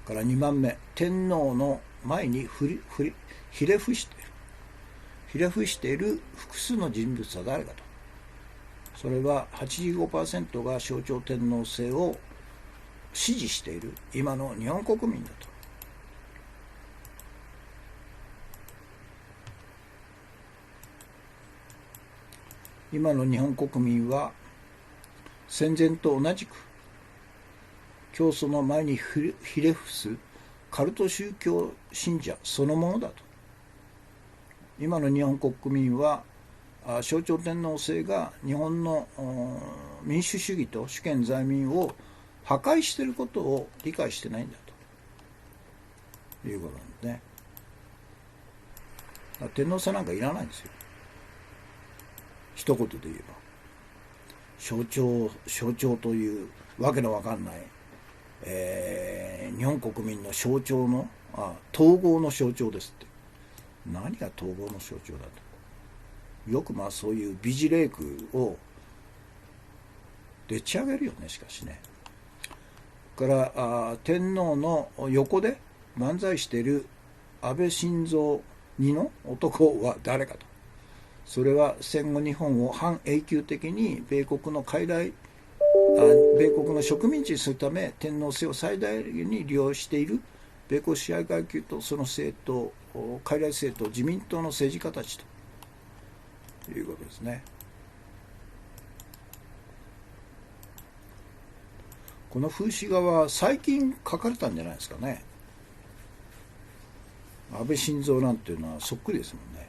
から2番目、天皇の前にひれ伏している複数の人物は誰かと。それは 85% が象徴天皇制を支持している今の日本国民だと。今の日本国民は戦前と同じく教祖の前にひれ伏すカルト宗教信者そのものだと。今の日本国民は象徴天皇制が日本の民主主義と主権在民を破壊していることを理解してないんだということなんですね。天皇制なんかいらないんですよ。一言で言えば象徴というわけのわかんない、日本国民の象徴の統合の象徴ですって。何が統合の象徴だと。よくそういう美辞麗句をでっち上げるよね。しかしね。から天皇の横で漫才している安倍晋三2の男は誰かと。それは戦後日本を半永久的に米国の植民地にするため天皇制を最大限に利用している米国支配階級とその政党、傀儡政党、自民党の政治家たちということですね。この風刺画は最近描かれたんじゃないですかね。安倍晋三なんていうのはそっくりですもんね。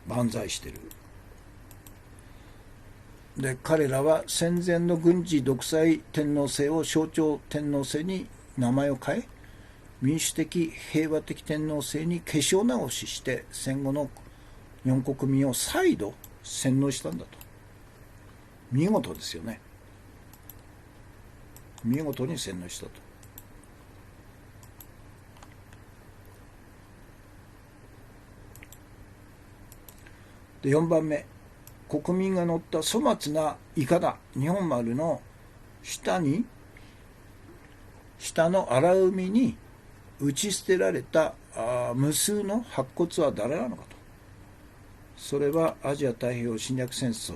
万歳してる。で、彼らは戦前の軍事独裁天皇制を象徴天皇制に名前を変え、民主的平和的天皇制に化粧直しして戦後の日本国民を再度洗脳したんだと。見事ですよね。見事に洗脳したと。で、4番目、国民が乗った粗末なイカダ日本丸の下の荒海に打ち捨てられた無数の白骨は誰なのかと。それはアジア太平洋侵略戦争、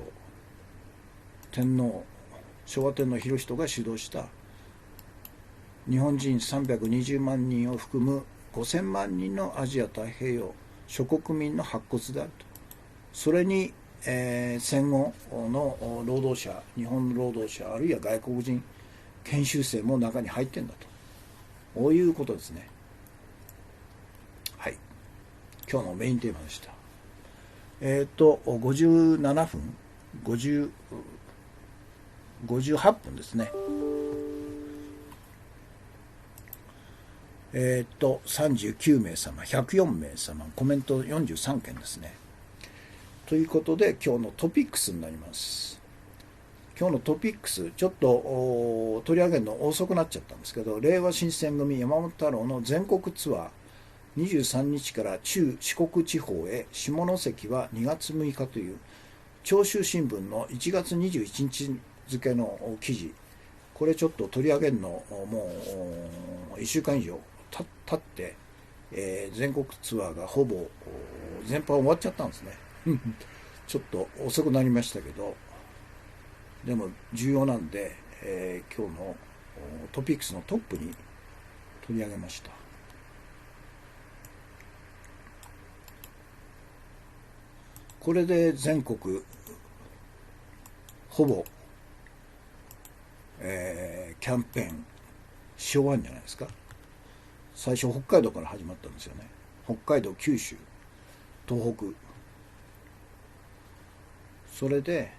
昭和天皇裕仁が主導した日本人320万人を含む5000万人のアジア太平洋諸国民の白骨であると。それに、戦後の労働者、日本の労働者あるいは外国人研修生も中に入ってんだと。こういうことですね。はい。今日のメインテーマでした。57分、58分ですね。39名様、104名様、コメント43件ですね。ということで、今日のトピックスになります。今日のトピックス、ちょっと取り上げるの遅くなっちゃったんですけど、令和新選組山本太郎の全国ツアー、23日から中四国地方へ、下関は2月6日という、長州新聞の1月21日付の記事、これちょっと取り上げるの、もう1週間以上経って、全国ツアーがほぼ全般終わっちゃったんですね。ちょっと遅くなりましたけど、でも重要なんで、今日のトピックスのトップに取り上げました。これで全国ほぼ、キャンペーンし終わるんじゃないですか。最初北海道から始まったんですよね。北海道、九州、東北、それで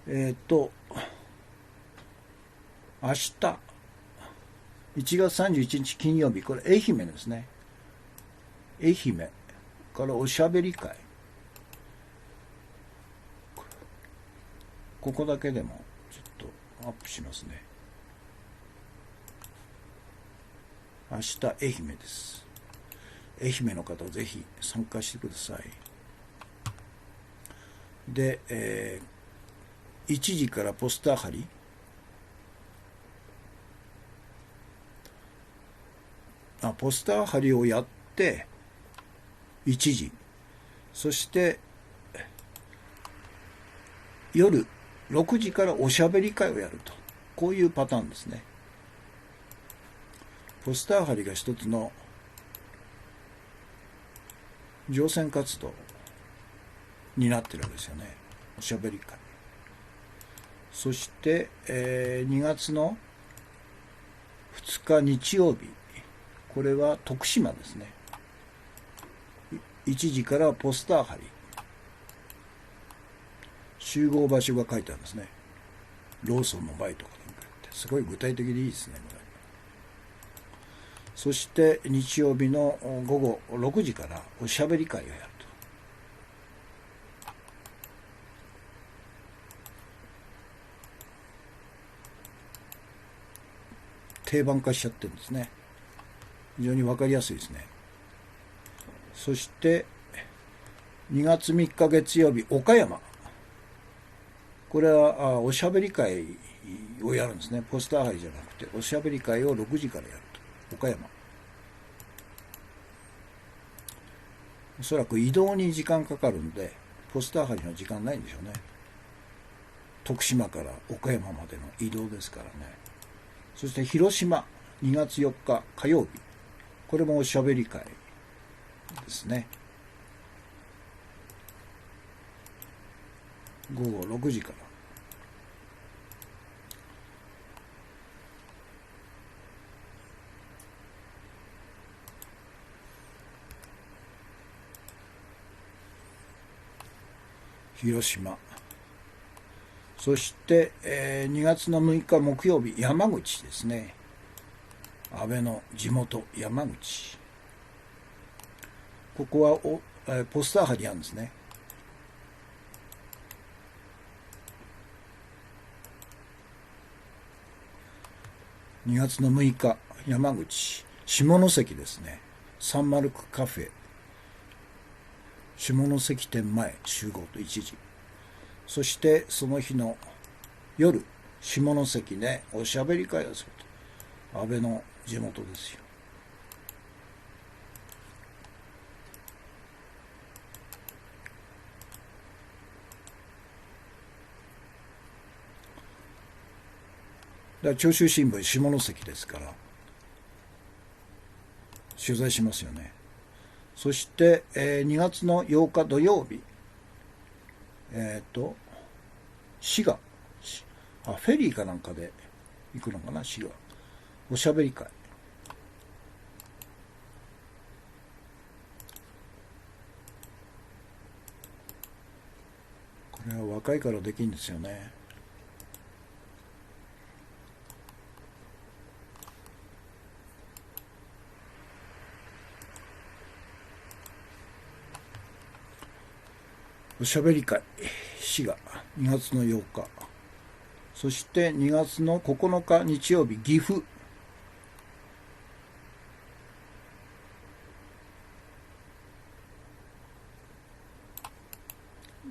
明日1月31日金曜日、これ愛媛ですね。愛媛からおしゃべり会、ここだけでもちょっとアップしますね。明日愛媛です。愛媛の方はぜひ参加してください。で、1時からポスター貼り、ポスター貼りをやって1時、そして夜6時からおしゃべり会をやると、こういうパターンですね。ポスター貼りが一つの乗船活動になってるわけですよね。おしゃべり会。そして、2月の2日日曜日、これは徳島ですね。1時からポスター貼り、集合場所が書いてあるんですね。ローソンの前とかなんかってすごい具体的でいいですね、これ。そして日曜日の午後6時からおしゃべり会をやると。定番化しちゃってるんですね。非常に分かりやすいですね。そして2月3日月曜日、岡山。これはおしゃべり会をやるんですね。ポスター貼りじゃなくて、おしゃべり会を6時からやると。岡山。おそらく移動に時間かかるんで、ポスター貼りの時間ないんでしょうね。徳島から岡山までの移動ですからね。そして広島、2月4日火曜日。これもおしゃべり会ですね。午後6時から。広島。そして、2月の6日木曜日、山口ですね。安倍の地元、山口。ここはポスター貼りあるんですね。2月の6日、山口、下関ですね。サンマルクカフェ、下関店前集合と1時。そしてその日の夜、下関でおしゃべり会をすると。安倍の地元ですよ。長州新聞下関ですから取材しますよね。そして、2月の8日土曜日、滋賀、フェリーかなんかで行くのかな、滋賀。おしゃべり会。これは若いからできるんですよね。おしゃべり会、滋賀、2月の8日。そして2月の9日日曜日、岐阜。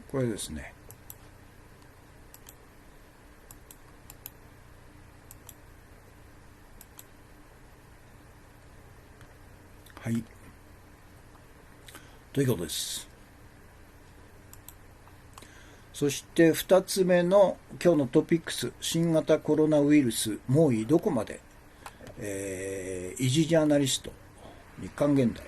これですね。はい。ということです。そして2つ目の今日のトピックス、新型コロナウイルス猛威どこまで、イジジャーナリスト日刊現代。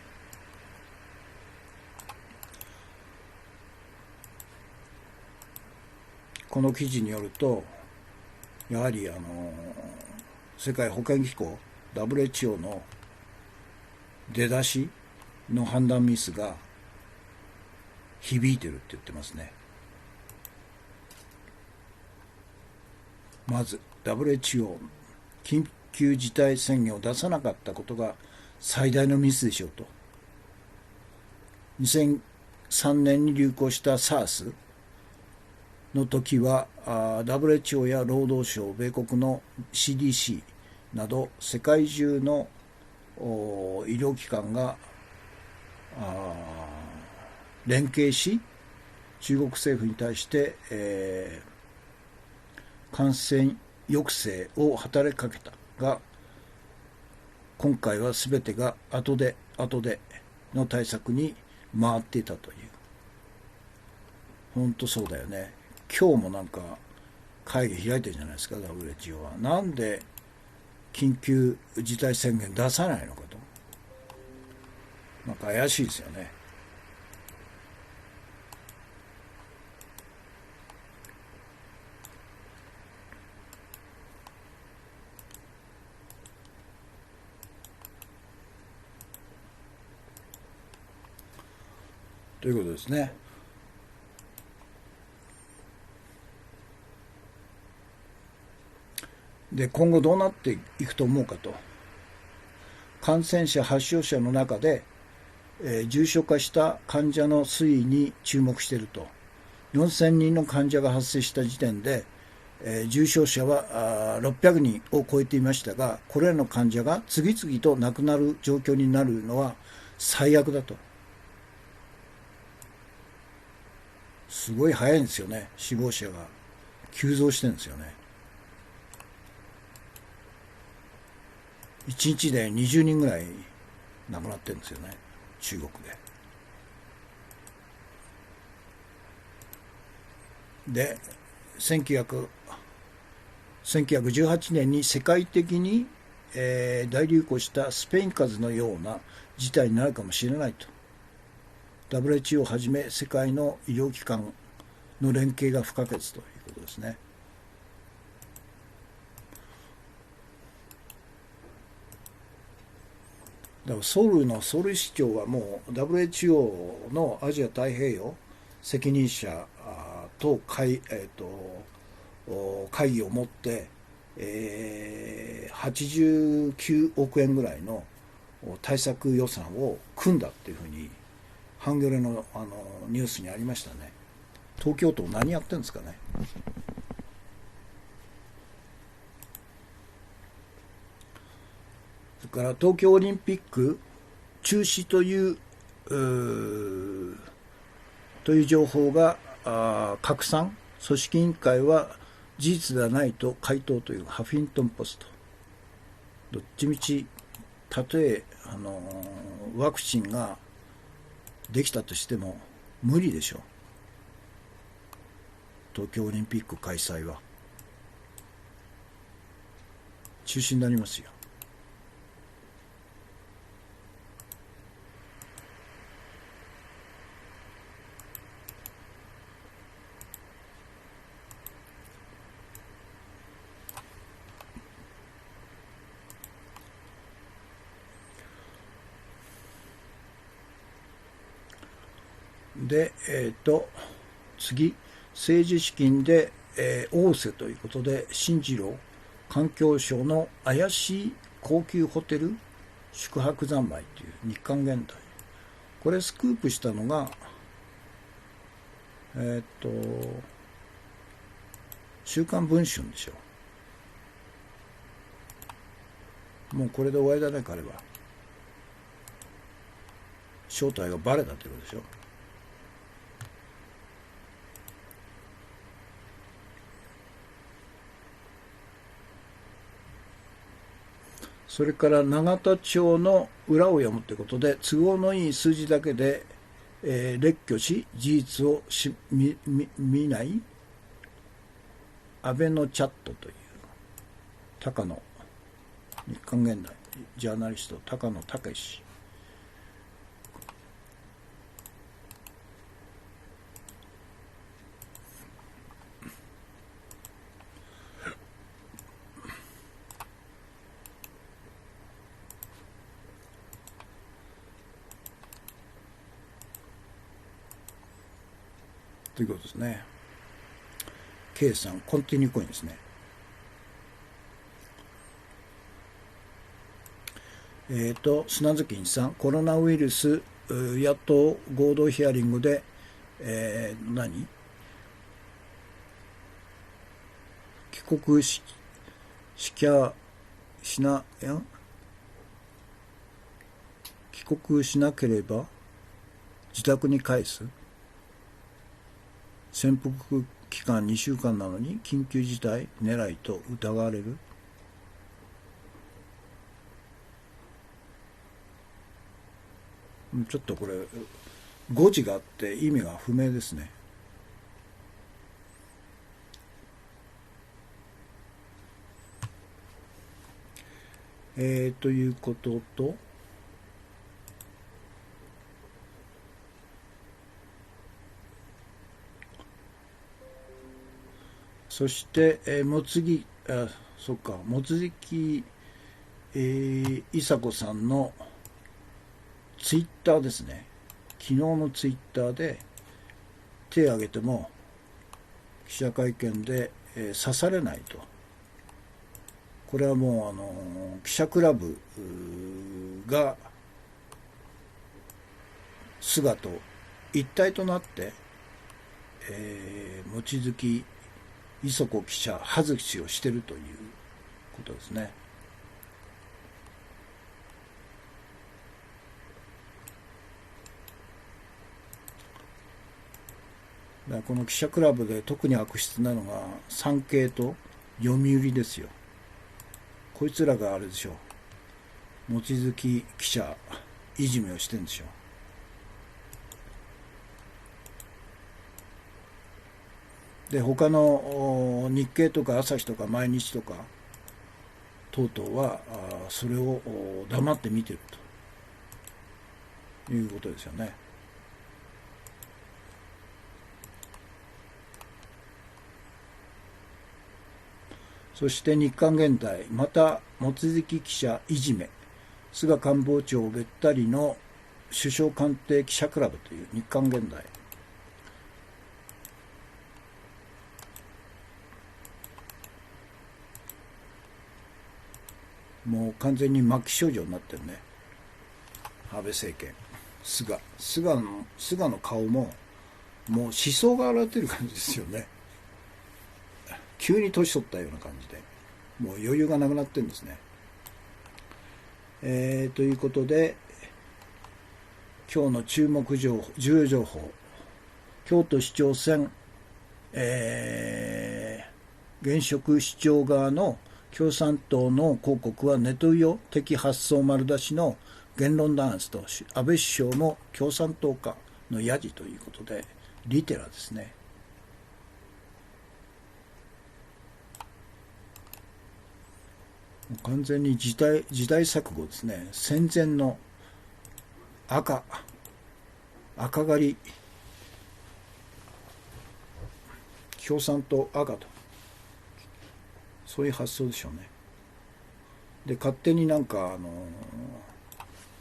この記事によると、やはり世界保健機構 WHO の出だしの判断ミスが響いてるって言ってますね。まず WHO 緊急事態宣言を出さなかったことが最大のミスでしょうと。2003年に流行した SARS の時はWHO や労働省、米国の CDC など世界中の医療機関が連携し、中国政府に対して、感染抑制を働きかけたが、今回は全てが後での対策に回っていたという。本当そうだよね。今日もなんか会議開いてるじゃないですか、WHO は。なんで緊急事態宣言出さないのかと。なんか怪しいですよね。ということですね。で、今後どうなっていくと思うかと。感染者、発症者の中で、重症化した患者の推移に注目していると。4000人の患者が発生した時点で、重症者は600人を超えていましたが、これらの患者が次々と亡くなる状況になるのは最悪だと。すごい早いんですよね。死亡者が急増してるんですよね。1日で20人ぐらい亡くなってるんですよね、中国で。で、1918年に世界的に、大流行したスペイン風邪のような事態になるかもしれないと。WHO をはじめ世界の医療機関の連携が不可欠ということですね。だからソウルのソウル市長はもう WHO のアジア太平洋責任者と会議を持って、89億円ぐらいの対策予算を組んだっていうふうにハンギョレの、ニュースにありましたね。東京都何やってるんですかね。それから東京オリンピック中止という情報が拡散、組織委員会は事実ではないと回答というハフィントンポスト。どっちみちたとえワクチンができたとしても無理でしょう。東京オリンピック開催は中止になりますよ。で、次、政治資金で、大瀬ということで、進次郎環境省の怪しい高級ホテル宿泊三昧という日刊現代。これスクープしたのが、週刊文春でしょ。もうこれで終わりだね、彼は。正体がバレたということでしょ。それから永田町の裏を読むということで、都合のいい数字だけで、列挙し、事実を見ない安倍のチャットという高野、日刊現代ジャーナリスト高野武氏。ということですね。K さん、コンティニューコインですね。砂月さん、コロナウイルス、野党合同ヒアリングで、帰国し帰国しなければ自宅に帰す。潜伏期間2週間なのに緊急事態狙いと疑われる。ちょっとこれ誤字があって意味が不明ですね。ということと、そして、もつぎ、そっか、もつじき、いさこさんのツイッターですね。昨日のツイッターで手を挙げても記者会見で、刺されないと。これはもう記者クラブが菅と一体となって、望月磯子記者外しをしているということですね。だからこの記者クラブで特に悪質なのが産経と読売ですよ。こいつらがあれでしょう、望月記者いじめをしてるんでしょう。で他の日経とか朝日とか毎日とか等々はそれを黙って見てるということですよね。そして日刊現代、また望月記者いじめ、菅官房長べったりの首相官邸記者クラブという日刊現代。もう完全に末期症状になってるね、安倍政権。菅の顔ももう思想が現れてる感じですよね。急に年取ったような感じで、もう余裕がなくなってるんですね。ということで、今日の注目重要情報、京都市長選、現職市長側の共産党の広告はネトウヨ的発想丸出しの言論弾圧と、安倍首相も共産党化のヤジということで、リテラですね。完全に時代錯誤ですね。戦前の赤狩り、共産党赤と、そういう発想でしょうね。で勝手になんか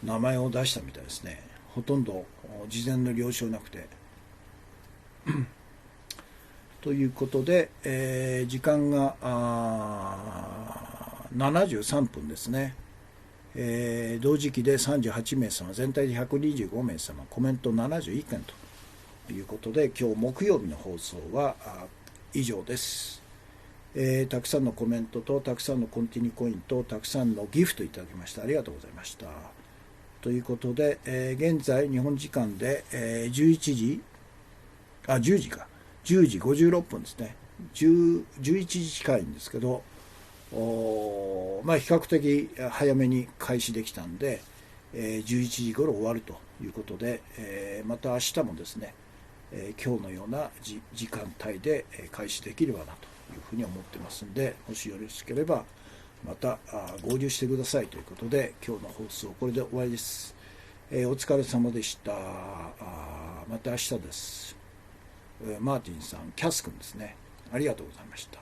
名前を出したみたいですね。ほとんど事前の了承なくてということで、時間が73分ですね。同時期で38名様、全体で125名様、コメント71件ということで、今日木曜日の放送は以上です。たくさんのコメントとたくさんのコンティニューコインとたくさんのギフトいただきましてありがとうございました。ということで、現在日本時間で、10時56分ですね。11時近いんですけど、比較的早めに開始できたんで、11時頃終わるということで、また明日もですね、今日のような時間帯で開始できればなというふうに思ってますんで、もしよろしければまた合流してくださいということで、今日の放送これで終わりです。お疲れ様でした。また明日です。マーティンさん、キャス君ですね。ありがとうございました。